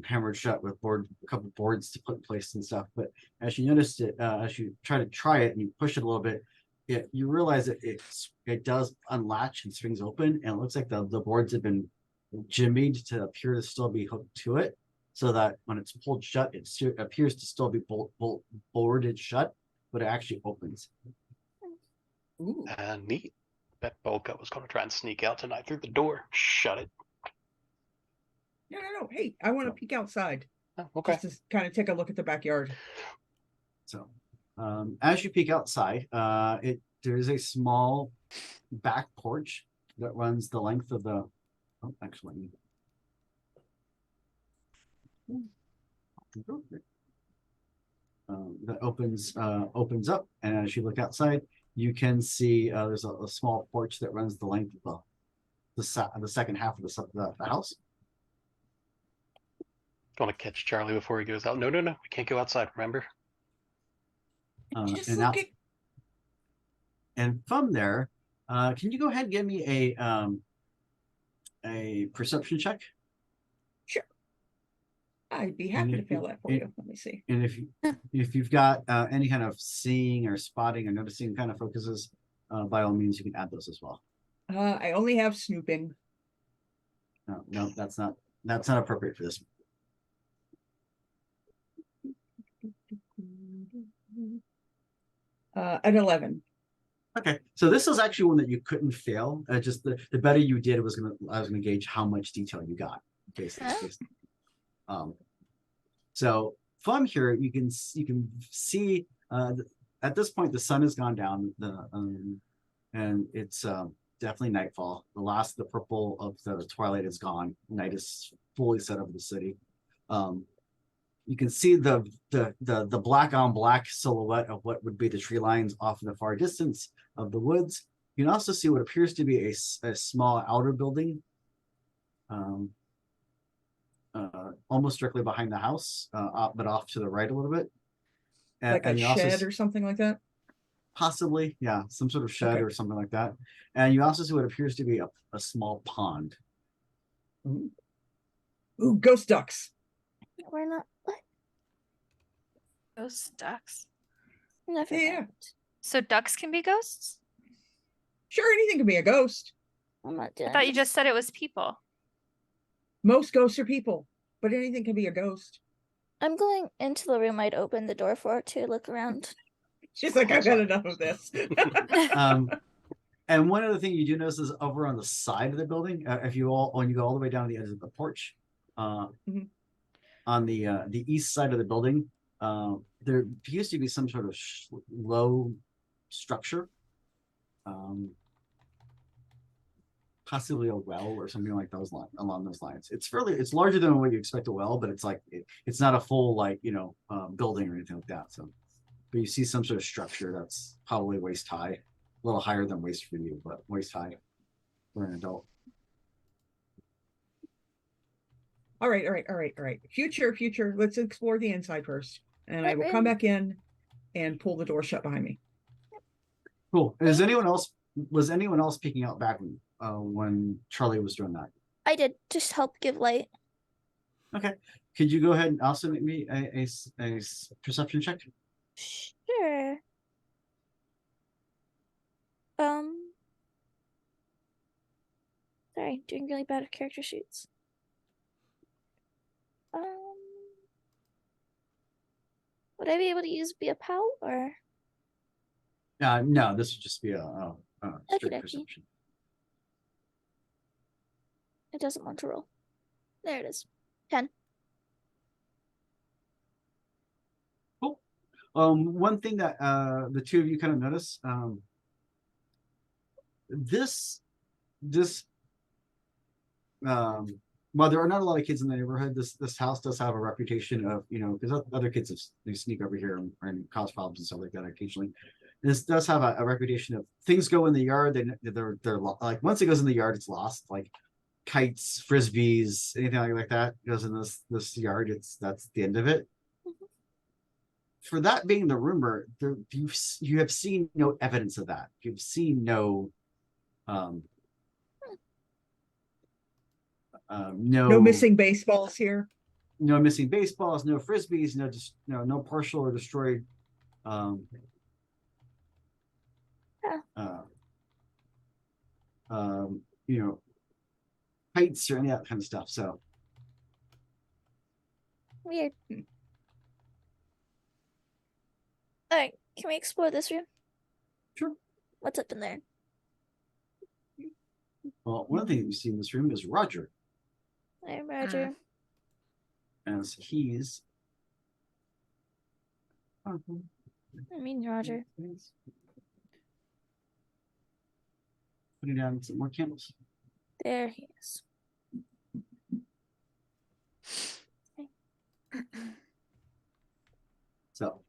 hammered shut with a couple boards to put in place and stuff. But as you noticed it, as you try it and you push it a little bit, you realize that it does unlatch and swings open, and it looks like the boards have been jimmied to appear to still be hooked to it, so that when it's pulled shut, it appears to still be boarded shut, but it actually opens. Ooh. Neat. Bet Bowcut was gonna try and sneak out tonight through the door. Shut it. No. Hey, I want to peek outside. Oh, okay. Just to kind of take a look at the backyard. So as you peek outside, there is a small back porch that runs the length of the that opens up, and as you look outside, you can see there's a small porch that runs the length of the second half of the house. Gonna catch Charlie before he goes out. No. We can't go outside, remember? Just looking. And from there, can you go ahead and give me a perception check? Sure. I'd be happy to fail that for you. Let me see. And if you've got any kind of seeing or spotting or noticing kind of focuses, by all means you can add those as well. I only have snooping. No, that's not appropriate for this. An 11. Okay, so this is actually one that you couldn't fail. Just the better you did, I was gonna gauge how much detail you got. So from here you can see at this point the sun has gone down, and it's definitely nightfall. The purple of the twilight is gone. Night is fully set over the city. You can see the black on black silhouette of what would be the tree lines off in the far distance of the woods. You can also see what appears to be a small outer building, almost directly behind the house, but off to the right a little bit. Like a shed or something like that? Possibly, yeah, some sort of shed or something like that. And you also see what appears to be a small pond. Ooh, ghost ducks. We're not. What? Ghost ducks. Never Yeah. mind. So ducks can be ghosts? Sure, anything can be a ghost. I'm not I doing thought you this. just said it was people. Most ghosts are people, but anything can be a ghost. I'm going into the room I'd opened the door for to look around. She's like, I've had enough of this. And one other thing you do notice is over on the side of the building, when you go all the way down to the edge of the porch, Mhm. on the east side of the building, there used to be some sort of low structure, possibly a well or something like those along those lines. It's larger than what you expect a well, but it's like it's not a full building or anything like that. So, but you see some sort of structure that's probably waist high, a little higher than waist for you, but waist high for an adult. All right. Future. Let's explore the inside first. And I will come Okay. back in and pull the door shut behind me. Cool. Was anyone else peeking out back when Charlie was doing that? I did just help give light. Okay. Could you go ahead and also make me a perception check? Sure. Sorry, doing really bad at character sheets. Would I be able to use be a pal or? No, this would just be a straight Okey-dokey. perception. It doesn't want to roll. There it is. 10. Cool. One thing that the two of you kind of notice, this while there are not a lot of kids in the neighborhood, this house does have a reputation of, because other kids they sneak over here and cause problems and stuff like that occasionally. This does have a reputation of things go in the yard. They're like, once it goes in the yard, it's lost. Like kites, frisbees, anything like that goes in this yard. That's the end of it. For that being the rumor, you have seen no evidence of that. You've seen no No missing baseballs here. no missing baseballs, no frisbees, no partial or destroyed heights or any of that kind of stuff. So Weird. Alright, can we explore this room? sure. What's up in there? Well, one thing you see in this room is Roger, Hi, Roger. as he's I mean, Roger. putting down some more candles. There he is. So,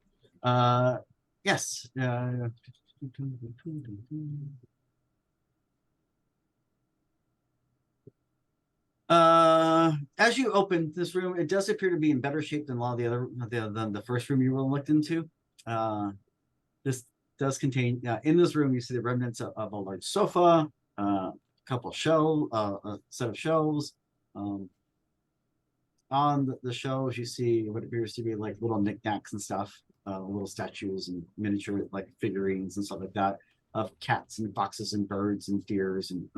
yes. As you open this room, it does appear to be in better shape than a lot of than the first room you were looked into. This does contain, in this room, you see the remnants of a large sofa, a couple a set of shelves. On the shelves, you see what appears to be like little knickknacks and stuff, little statues and miniature like figurines and stuff like that of cats and foxes and birds and deers and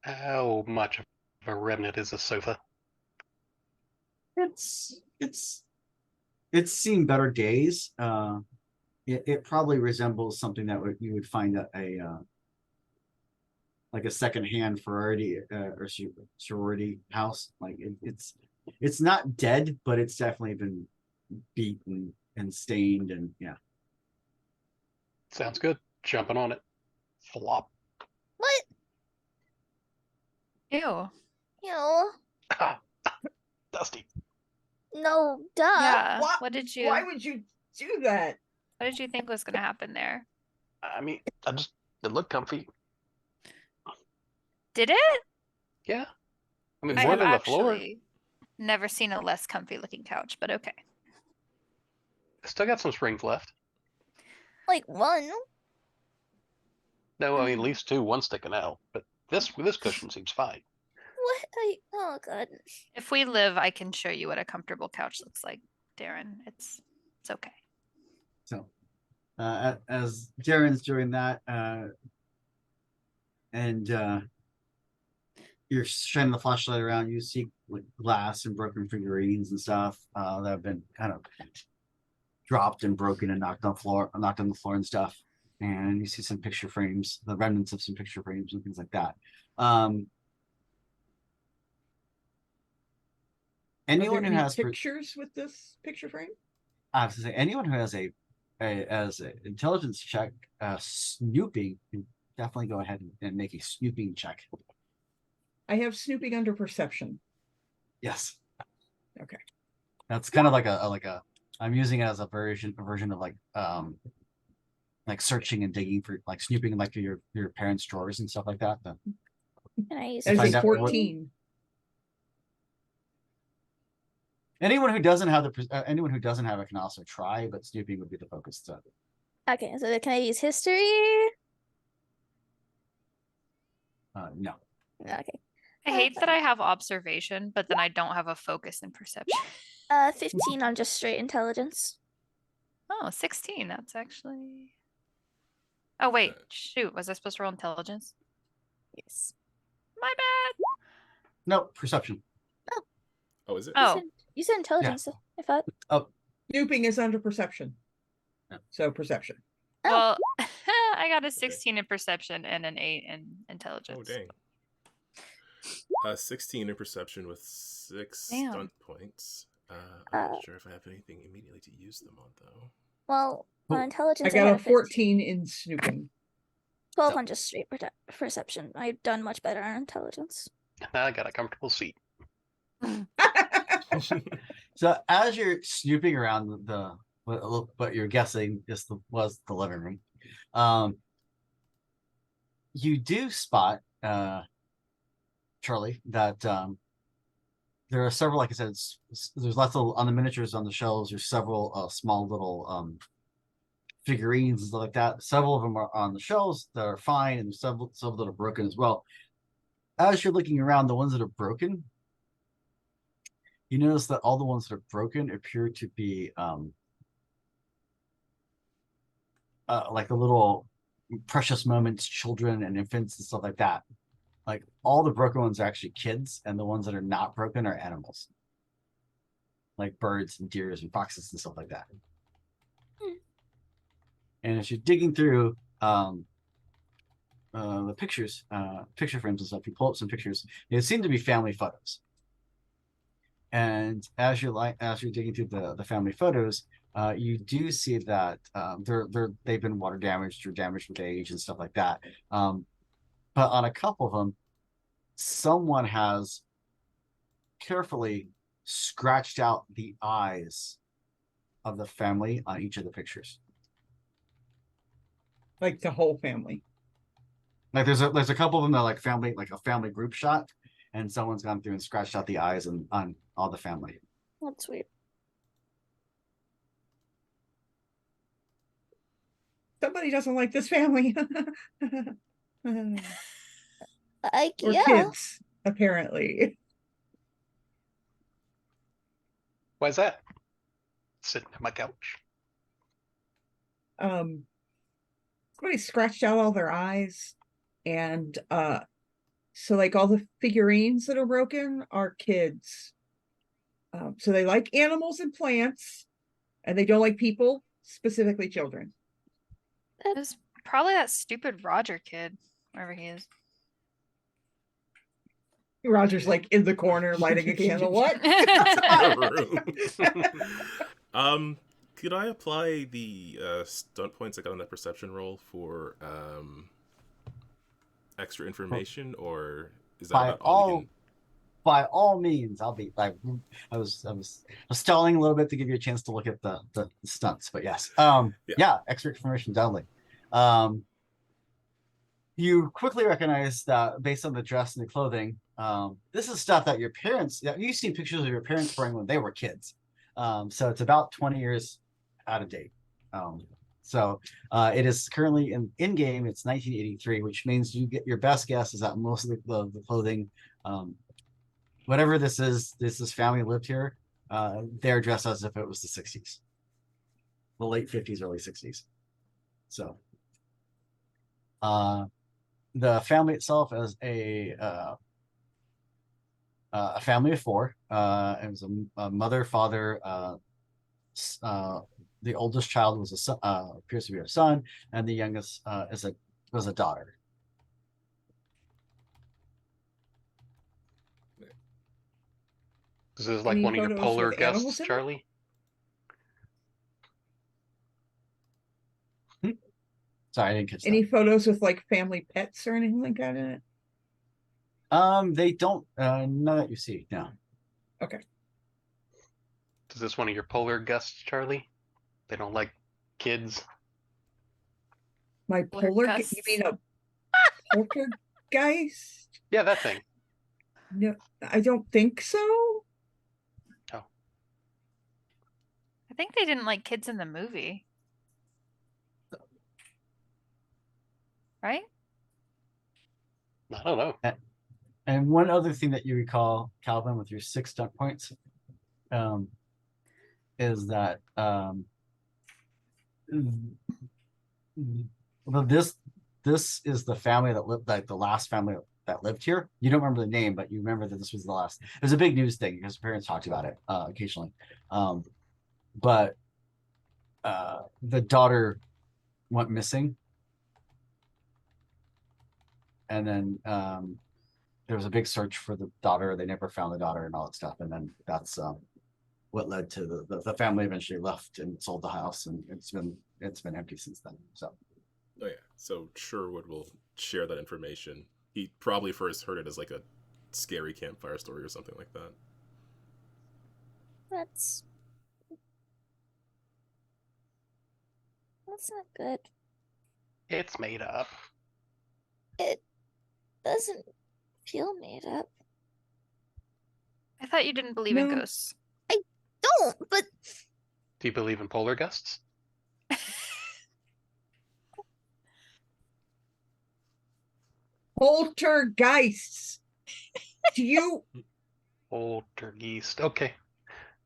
How much of a remnant is a sofa? it's seen better days. It probably resembles something that you would find like a secondhand sorority or sorority house. Like it's not dead, but it's definitely been beaten and stained and yeah. Sounds good. Jumping on it. Flop. What? Ew. You Dusty. no, duh. Yeah. Why- What did you Why would you do that? what did you think was gonna happen there? I mean, it looked comfy. Did it? Yeah. I mean, I more have than the floor. actually never seen a less comfy looking couch, but okay. Still got some springs left. Like one. No, I mean, at least two, one sticking out. But This cushion seems fine. What? Oh god. If we live, I can show you what a comfortable couch looks like, Darren. It's okay. So, as Darren's doing that, and you're shining the flashlight around, you see like glass and broken figurines and stuff that have been kind of dropped and broken and knocked on the floor and stuff. And you see some picture frames, the remnants of some picture frames and things like that. Anyone who has pictures with this picture frame? I have to say, anyone who has a intelligence check, snooping, can definitely go ahead and make a snooping check. I have snooping under perception. Yes. Okay. That's kind of like a I'm using it as a version of like searching and digging for like snooping like your parents' drawers and stuff like that. But Can I use As Find a out what- 14. anyone who doesn't have it can also try, but snooping would be the focus. So Okay, so can I use history? no. Okay. I hate that I have observation, but then I don't have a focus in perception. 15 on just straight intelligence. Oh, 16. That's actually. Oh, wait. Shoot. Was I supposed to roll intelligence? Yes. My bad. No, perception. Oh, is it? Oh. You said intelligence, I thought. Snooping is under perception. Yeah. So perception. Oh. Well, I got a 16 in perception and an 8 in intelligence. Oh, dang. 16 in perception with 6 Damn. stunt points. I'm not sure if I have anything immediately to use them on, though. Well, Oh, on intelligence, I got had a 14 in snooping. 12 So- on just straight perception. I've done much better on intelligence. I got a comfortable seat. So as you're snooping around what you're guessing was the living room, you do spot Charlie that there are several, like I said, there's lots of on the miniatures on the shelves. There's several small little figurines and stuff like that. Several of them are on the shelves that are fine, and there's several that are broken as well. As you're looking around, the ones that are broken, you notice that all the ones that are broken appear to be like the little precious moments, children and infants and stuff like that. Like all the broken ones are actually kids, and the ones that are not broken are animals, like birds and deers and foxes and stuff like that. And as you're digging through the pictures, picture frames and stuff, you pull up some pictures. It seem to be family photos. And as you're digging through the family photos, you do see that they've been water damaged or damaged with age and stuff like that. But on a couple of them, someone has carefully scratched out the eyes of the family on each of the pictures. Like the whole family. Like there's a couple of them that are like a family group shot, and someone's gone through and scratched out the eyes on all the family. That's weird. Somebody doesn't like this family. Or Yeah. kids, apparently. Why is that? Sitting on my couch. Somebody scratched out all their eyes, and so like all the figurines that are broken are kids. So they like animals and plants, and they don't like people, specifically children. It was probably that stupid Roger kid, wherever he is. Roger's like in the corner lighting a candle. What? Could I apply the stunt points I got on that perception roll for extra information, or is that about all we can... By all means, I'll be like I was stalling a little bit to give you a chance to look at the stunts, but yes, yeah, extra information definitely. You quickly recognize that based on the dress and the clothing, this is stuff that your parents, you've seen pictures of your parents wearing when they were kids. So it's about 20 years out of date. So it is currently in game. It's 1983, which means you get your best guess is that most of the clothing, whatever this is family lived here. They're dressed as if it was the 60s, the late 50s, early 60s. So the family itself is a family of four. It was a mother, father, the oldest child was a son, appears to be a son, and the youngest was a daughter. This is like Any one of your photos polar with animals guests, in it? Charlie. Sorry, I didn't catch Any photos with like family pets or anything like that in it? that. They don't. None that you see. No. Okay. Is this one of your polar guests, Charlie? They don't like kids. My polar, you Gusts. mean a poltergeist? Yeah, that thing. No, I don't think so. I think they didn't like kids in the movie. Right? I don't know. And one other thing that you recall, Calvin, with your 6 stunt points, is that well, this is the family that lived, like the last family that lived here. You don't remember the name, but you remember that this was the last. It was a big news thing because parents talked about it occasionally. But the daughter went missing, and then there was a big search for the daughter. They never found the daughter and all that stuff. And then that's what led to the family eventually left and sold the house, and it's been empty since then. So. Oh yeah. So Sherwood will share that information. He probably first heard it as like a scary campfire story or something like that. That's not good. It's made up. It doesn't feel made up. I thought you didn't believe in No. ghosts. Don't, but Do you believe in polar guests? Poltergeists. Do you? Poltergeist. Okay.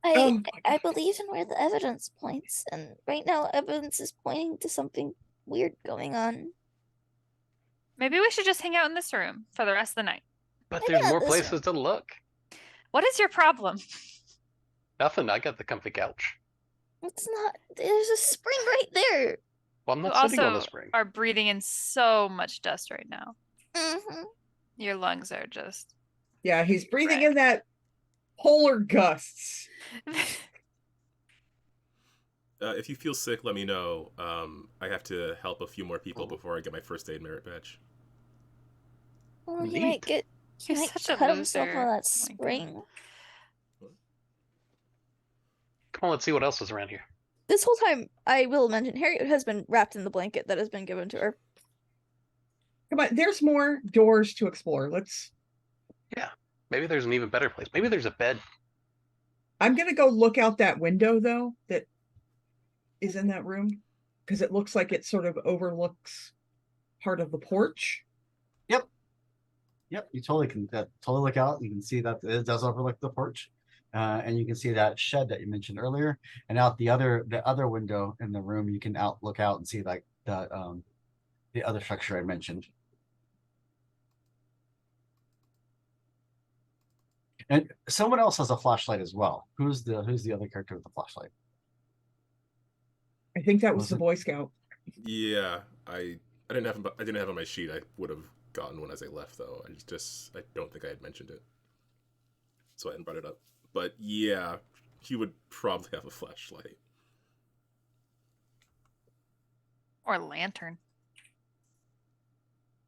Oh my I God. believe in where the evidence points, and right now evidence is pointing to something weird going on. Maybe we should just hang out in this room for the rest of the night. But Maybe there's not more this places room. to look. What is your problem? Nothing. I got the comfy couch. It's not. There's a spring right there. Well, I'm You not sitting on the also spring. are breathing in so much dust right now. Mm-hmm. Your lungs are just. Yeah, he's breathing in that polar gusts. If you feel sick, let me know. I have to help a few more people before I get my first aid merit badge. Well, he Neat. might get. He You're might such a cut himself loser. on that Oh my spring. Come on, let's see what else is around here. This whole time, I will mention, Harriet has been wrapped in the blanket that has been given to her. Come on, there's more doors to explore. Let's. Maybe there's an even better place. Maybe there's a bed. I'm gonna go look out that window though that is in that room because it looks like it sort of overlooks part of the porch. Yep, you totally can totally look out. You can see that it does overlook the porch, and you can see that shed that you mentioned earlier. And out the other window in the room, you can look out and see like the other structure I mentioned. And someone else has a flashlight as well. Who's the other character with the flashlight? I think that was Was the it- Boy Scout. Yeah, I didn't have it on my sheet. I would have gotten one as I left though. I don't think I had mentioned it, so I hadn't brought it up. But yeah, he would probably have a flashlight. God. Or lantern.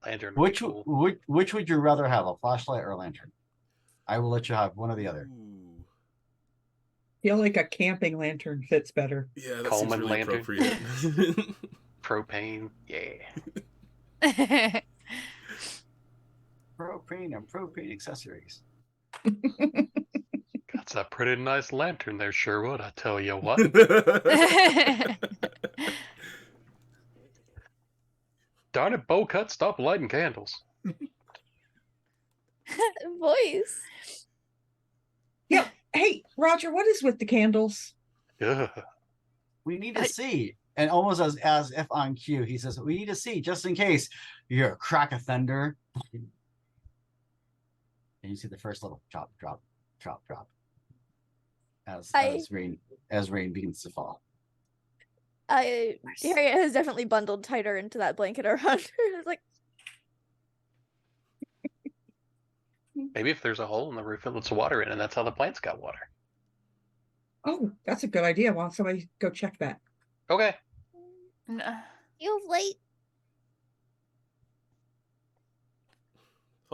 Lantern would be cool. Which would you rather have, a flashlight or a lantern? I will let you have one or the other. Ooh. Feel like a camping lantern fits better. Yeah, that Coleman seems really lantern. appropriate. Propane. Yeah. Propane and propane accessories. That's a pretty nice lantern there, Sherwood. I tell you what. Darn it, bow cut, stop lighting candles. Voice. Yep. Hey, Roger, what is with the candles? Ugh. We need to see. And almost as if on cue, he says, we need to see just in case you hear a crack of thunder. And you see the first little drop, drop, drop, drop. As rain begins to fall. Harriet has definitely bundled tighter into that blanket around her. It's like, Maybe if there's a hole in the roof, it lets water in, and that's how the plants got water. Oh, that's a good idea. Why don't somebody go check that? Okay. No. you're late.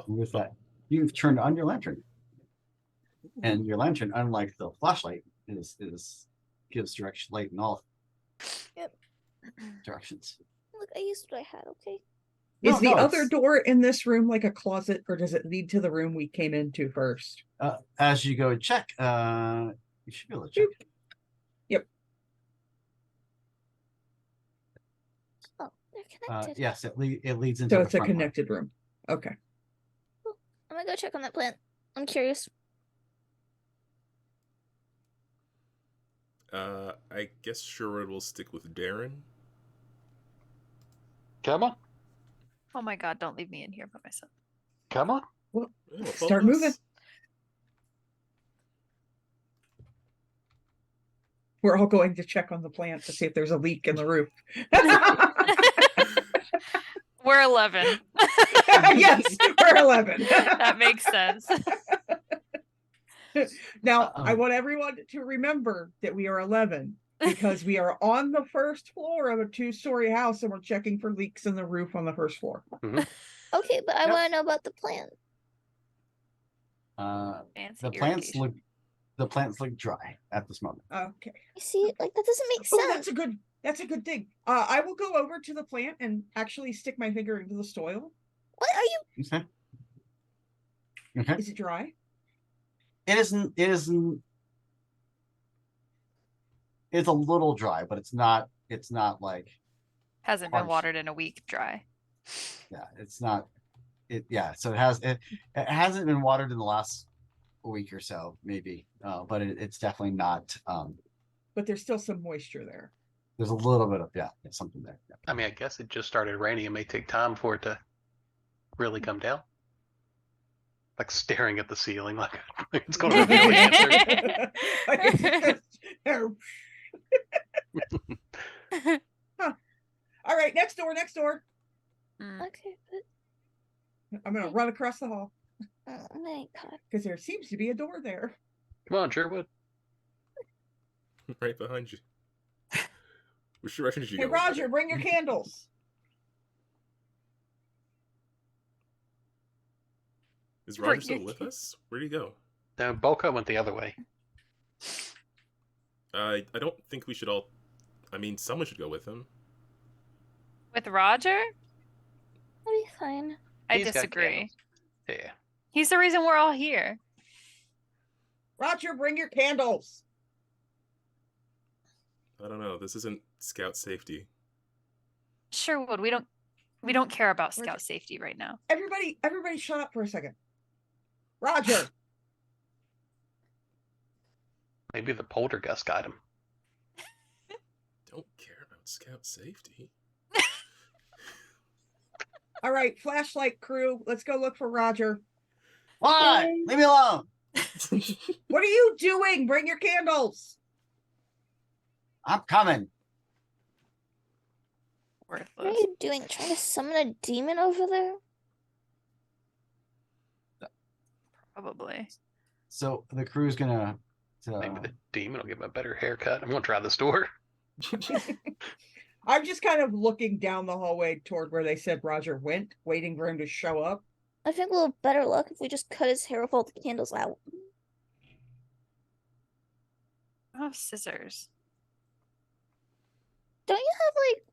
And with that, you've turned on your lantern. And your lantern, unlike the flashlight, gives direction light in all Yep. directions. Look, I used what I had, okay? Is the other it's- door in this room like a closet, or does it lead to the room we came into first? As you go check, you should be able to check. Yep. Oh, they're connected. Yes, it leads into So the it's a front one. connected room. Okay. I'm gonna go check on that plant. I'm curious. I guess Sherwood will stick with Darren. Come on. Oh my god, don't leave me in here by myself. Come on. Oh, Yeah, both Start of us. moving. We're all going to check on the plant to see if there's a leak in the roof. We're 11. Yes, we're 11. That makes sense. Now, I want everyone to remember that we are 11 because we are on the first floor of a 2-story house and we're checking for leaks in the roof on the first floor. Okay, but I Yep. want to know about the plant. Fancy The plants look dry at this moment. Okay. You see, like that doesn't make Oh, sense. that's a good thing. I will go over to the plant and actually stick my finger into the soil. What are you? Okay. Okay. Is it dry? It isn't. It's a little dry, but it's not like, Hasn't been Harsh. watered in a week dry. yeah, it's not. So it hasn't been watered in the last week or so, maybe. But it's definitely not. But there's still some moisture there. There's a little bit of something there. Yeah. I mean, I guess it just started raining. It may take time for it to really come down. Like staring at the ceiling, like it's going to reveal the answer. Like it's just- Huh. All right, next door. Mm. Okay, but I'm gonna run across the hall oh my god. because there seems to be a door there. Come on, Sherwood. Right behind you. Which direction did you Hey, go? Roger, bring your candles. Is Bring Roger still your with kid- us? Where'd he go? No, Boca went the other way. I don't think we should all. I mean, someone should go with him. With Roger? We'll be fine. I He's got disagree. candles. Yeah. He's the reason we're all here. Roger, bring your candles. I don't know. This isn't scout safety. Sherwood, we don't care about Where's scout it? safety right now. Everybody, shut up for a second. Roger, Maybe the poltergeist got him. Don't care about scout safety. all right, flashlight crew, let's go look for Roger. What? Leave me alone. What are you doing? Bring your candles. I'm coming. What are Worthless. you doing? Trying to summon a demon over there? Probably. So the crew's gonna. Maybe the demon will give him a better haircut. I'm gonna try this door. I'm just kind of looking down the hallway toward where they said Roger went, waiting for him to show up. I think we'll have better luck if we just cut his hair off all the candles out. Oh, scissors. Don't you have like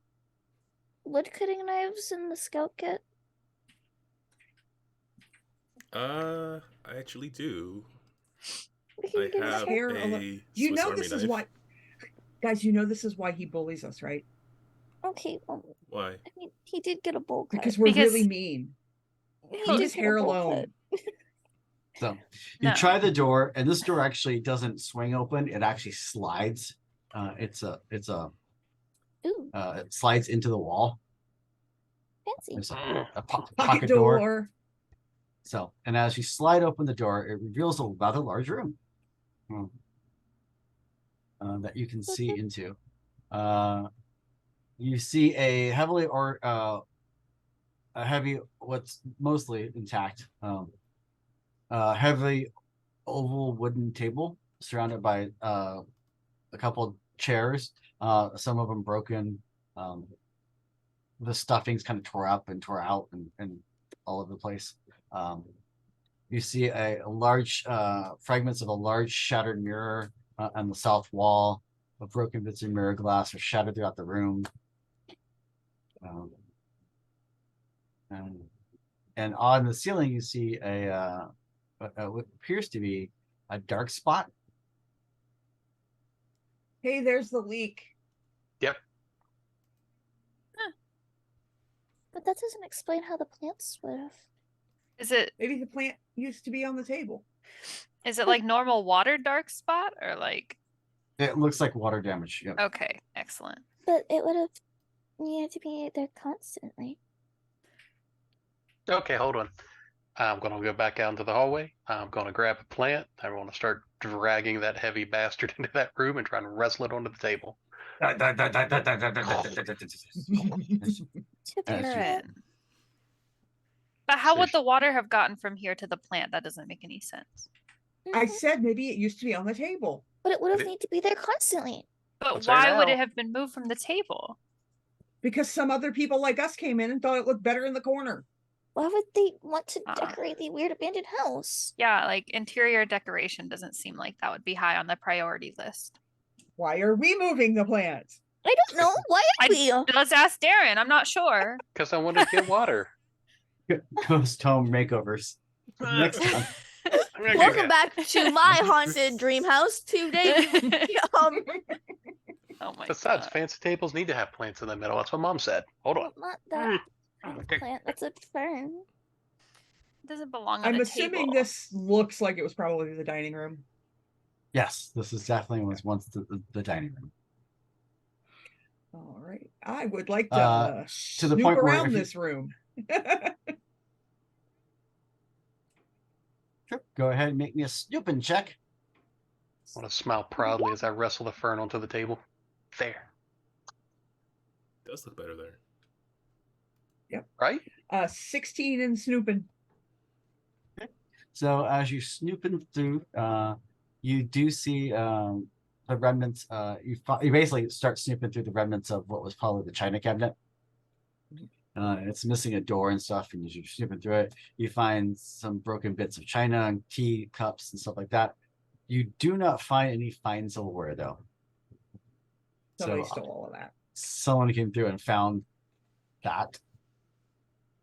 wood cutting knives in the scout kit? I actually do. We can I get his have hair a You Swiss know Army this is knife. why, guys. You know this is why he bullies us, right? Okay, well, Why? I mean, he did get a bowl cut. Because we're really Because- mean. He Leave did his get a hair bowl alone. cut. So you No. try the door, and this door actually doesn't swing open. It actually slides. It Ooh, slides into the wall. fancy. There's Mm. a Pocket door. So, and as you slide open the door, it reveals a rather large room that you can see into. You see a heavy, what's mostly intact, heavy oval wooden table surrounded by a couple chairs, some of them broken. The stuffings kind of tore up and tore out and all over the place. You see a large fragments of a large shattered mirror on the south wall. Of broken bits of mirror glass are shattered throughout the room. And on the ceiling, you see what appears to be a dark spot. Hey, there's the leak. But that doesn't explain how the plants would have. Is it Maybe the plant used to be on the table. like normal water dark spot or like? It looks like water damage. Yep. Okay, excellent. But it would have needed to be there constantly. Okay, hold on. I'm going to go back out into the hallway. I'm going to grab a plant. I want to start dragging that heavy bastard into that room and trying to wrestle it onto the table. To be As you- fair, But how would Seriously. the water have gotten from here to the plant? That doesn't make any sense. I mhm, said maybe it used to be on the table. but it would have But it- needed to be there constantly. But It's there why would now. it have been moved from the table? Because some other people like us came in and thought it looked better in the corner. Why would they want to Ah. decorate the weird abandoned house? Yeah, like interior decoration doesn't seem like that would be high on the priority list. Why are we moving the plants? I don't know. Why are we? Let's ask Darren. I'm not sure. Because I wanted to get water. Ghost home makeovers. Next time. Welcome back to my haunted dream house. Today, Oh my Besides, god. fancy tables need to have plants in the middle. That's what Mom said. Hold on. not that kind of plant. That's a fern. It doesn't belong on I'm a assuming table. this looks like it was probably the dining room. Yes, this is definitely was once the dining room. All right. I would like to, To the snoop point where around if you- this room. Sure. Go ahead and make me a snooping check. I want to smile proudly as I wrestle the fern onto the table. There. Does look better there. Right? 16 and snooping. So as you're snooping through, you do see the remnants. You basically start snooping through the remnants of what was probably the china cabinet. It's missing a door and stuff, and as you're snooping through it, you find some broken bits of china and tea cups and stuff like that. You do not find any fine silverware though. Somebody So, stole all of that. someone came through and found that.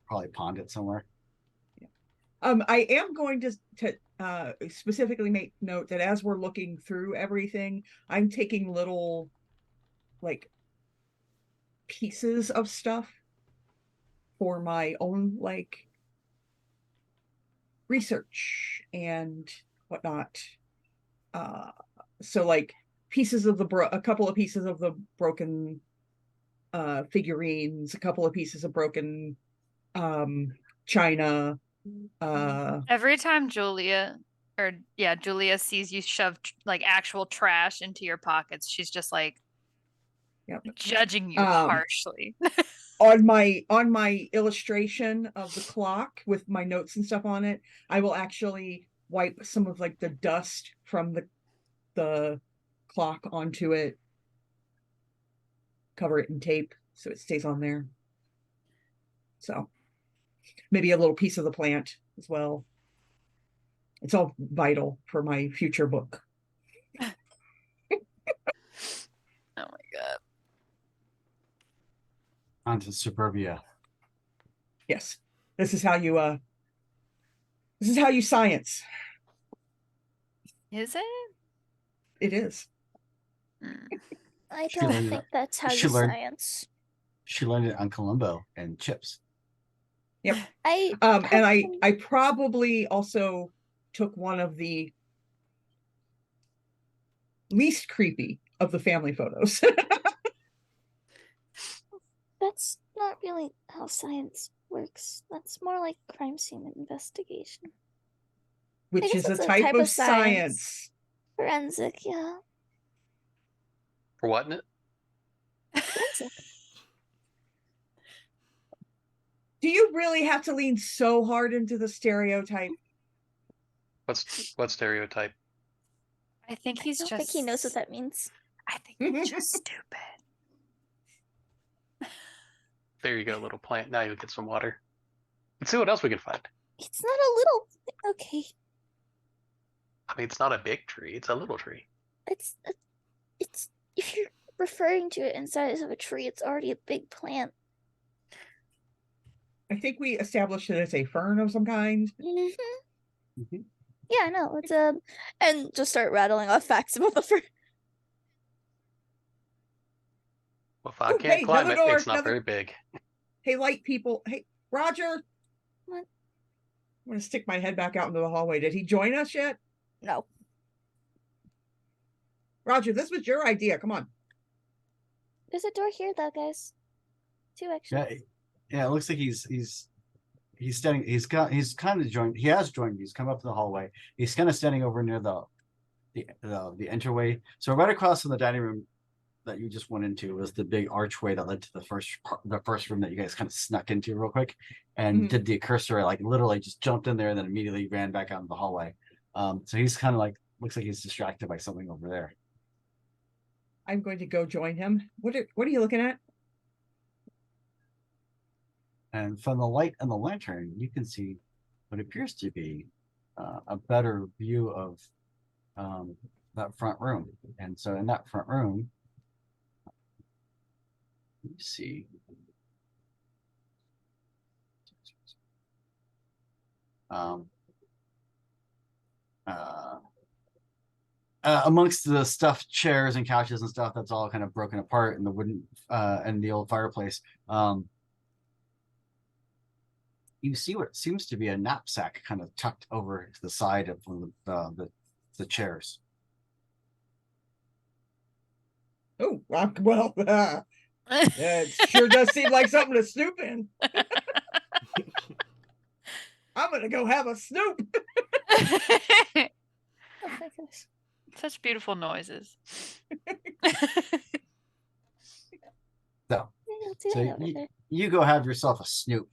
Probably pawned it somewhere. I am going to specifically make note that as we're looking through everything, I'm taking little like pieces of stuff for my own like research and whatnot. So like pieces of a couple of pieces of the broken figurines, a couple of pieces of broken china. Every time Julia sees you shove like actual trash into your pockets, she's just like Yep. judging you Um, harshly. on my illustration of the clock with my notes and stuff on it, I will actually wipe some of like the dust from the clock onto it, cover it in tape so it stays on there. So maybe a little piece of the plant as well. It's all vital for my future book. Oh my god. Onto suburbia. Yes. This is how you science. Is it? It is. Mm. I She don't learned think that's how she you learned- science. She landed on Columbo and Chips. I And have I probably also took one of the least creepy of the family photos. That's not really how science works. That's more like crime scene investigation. Which guess is a it's type of science. Forensic, yeah. For what in it? Forensic. Do you really have to lean so hard into the stereotype? What stereotype? I think I he's don't just. think he knows what that means. I think he's just stupid. There you go, little plant. Now you'll get some water. Let's see what else we can find. It's not a little. Okay, I mean, it's not a big tree. It's a little tree. it's if you're referring to it in size of a tree, it's already a big plant. I think we established it as a fern of some kind. Mm-hmm. Mhm. Yeah, no, it's and just start rattling off facts about the fur. Well, if I Oh, can't hey, climb another it, door, it's not another- very big. Hey, light people. Hey, Roger. What? I'm gonna stick my head back out into the hallway. Did he join us yet? No. Roger, this was your idea. Come on. There's a door here, though, guys. Two actually. Yeah, it looks like he's standing. He's kind of joined. He has joined. He's come up to the hallway. He's kind of standing over near the entryway. So right across from the dining room that you just went into was the big archway that led to the first room that you guys kind of snuck into real quick and Mhm. did the cursor, like literally just jumped in there and then immediately ran back out in the hallway. So he's kind of like, looks like he's distracted by something over there. I'm going to go join him. What are you looking at? And from the light and the lantern, you can see what appears to be a better view of that front room. And so in that front room, let me see. Amongst the stuffed chairs and couches and stuff that's all kind of broken apart in the wooden and the old fireplace, you see what seems to be a knapsack kind of tucked over to the side of one of the chairs. Oh, well, it sure does seem like something to snoop in. I'm gonna go have a snoop. Oh my gosh. Such beautiful noises. So, I'll do so that over there. you go have yourself a snoop.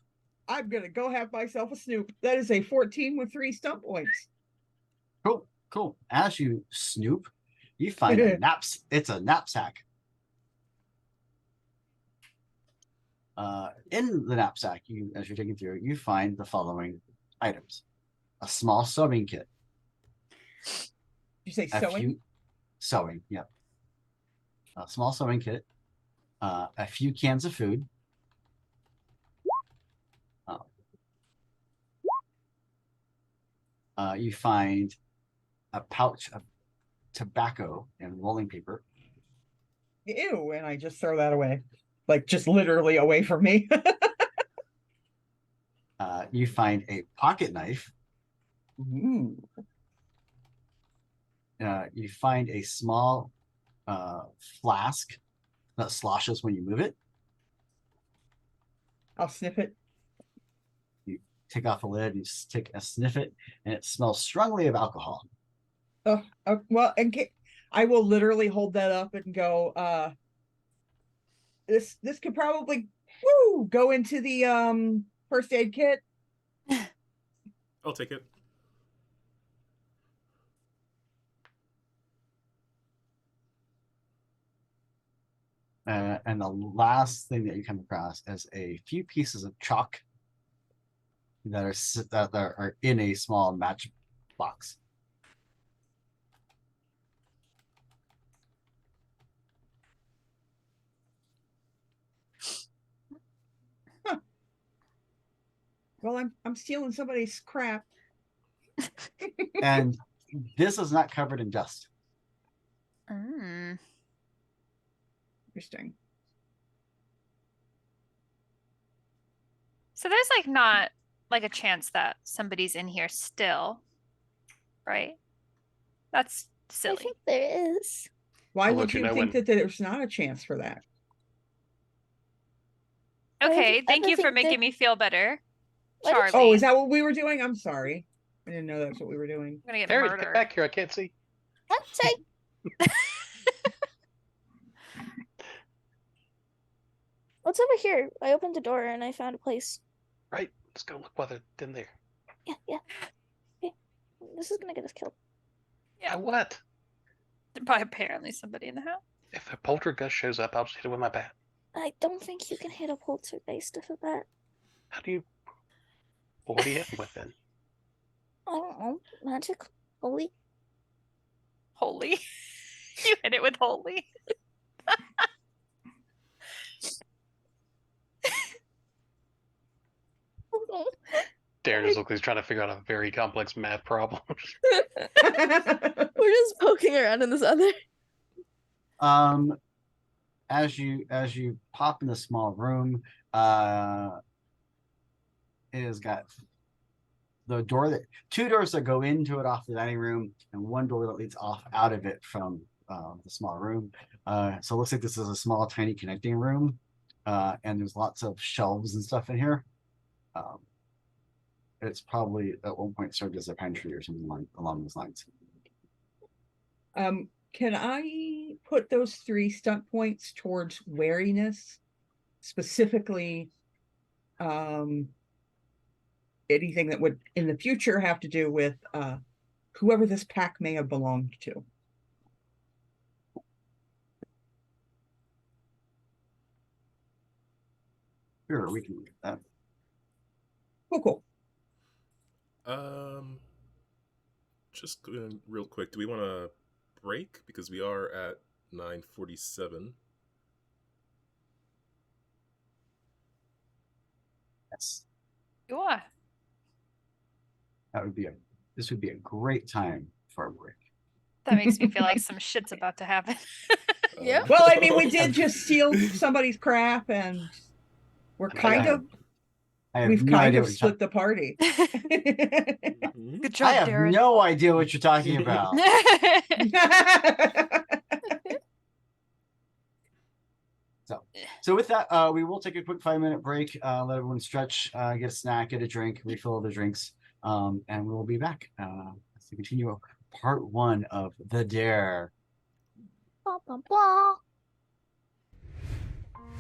I'm gonna go have myself a snoop. That is a 14 with 3 stump points. Cool. As you snoop, you find a it's a knapsack. In the knapsack, as you're digging through, you find the following items: a small sewing kit. You say A sewing? few sewing, yep. A small sewing kit, a few cans of food, you find a pouch of tobacco and rolling paper. Ew, and I just throw that away. Like just literally away from me. You find a pocket knife. Ooh. You find a small flask that sloshes when you move it. I'll sniff it. Take off the lid, you just take a sniff it, and it smells strongly of alcohol. Oh, well, and I will literally hold that up and go, this could probably go into the first aid kit. I'll take it. And the last thing that you come across is a few pieces of chalk that are in a small match box. Huh. Well, I'm stealing somebody's crap. And this is not covered in dust. Mm. Interesting. So there's like not like a chance that somebody's in here still, right? That's I silly. think there is. Why I'll would let you you know think when- that there's not a chance for that? Okay, thank I you for think making me feel better, Why did Charlie. you- Oh, is that what we were doing? I'm sorry. I didn't know that's what we were doing. I'm gonna get Terry, get murdered. back here. I can't see. I'm sorry. What's over here? I opened the door and I found a place. Right. Let's go look while they're in there. Yeah, yeah. Okay. This is gonna get us killed. Yeah. What? By apparently somebody in the house. If a poltergeist shows up, I'll just hit it with my bat. I don't think you can hit a poltergeist with that. How do you? Well, what do you hit him with then? I don't know. Magic? Holy? Holy. You hit it with holy. Darren just looks like he's trying to figure out a very complex math problem. We're just poking around in this other. As you pop in the small room, it has got the door that two doors that go into it off the dining room, and one door that leads off out of it from the small room. So it looks like this is a small, tiny connecting room, and there's lots of shelves and stuff in here. It's probably at one point served as a pantry or something along those lines. Can I put those 3 stunt points towards wariness? Specifically, anything that would in the future have to do with whoever this pack may have belonged to. Sure, we can look at that. Cool. Just going real quick. Do we want to break because we are at 9:47? Yes, You are. this would be a great time for a break. That makes me feel like some shit's about to happen. Yeah. Well, I mean, we did just steal somebody's crap, and we're kind of we've no kind idea of what you're split the party. Mhm. Good I job, have Darren. no idea what you're talking about. So with that, we will take a quick 5-minute break, let everyone stretch, get a snack, get a drink, refill their drinks, and we will be back to continue part 1 of The Dare. Blah, blah, blah.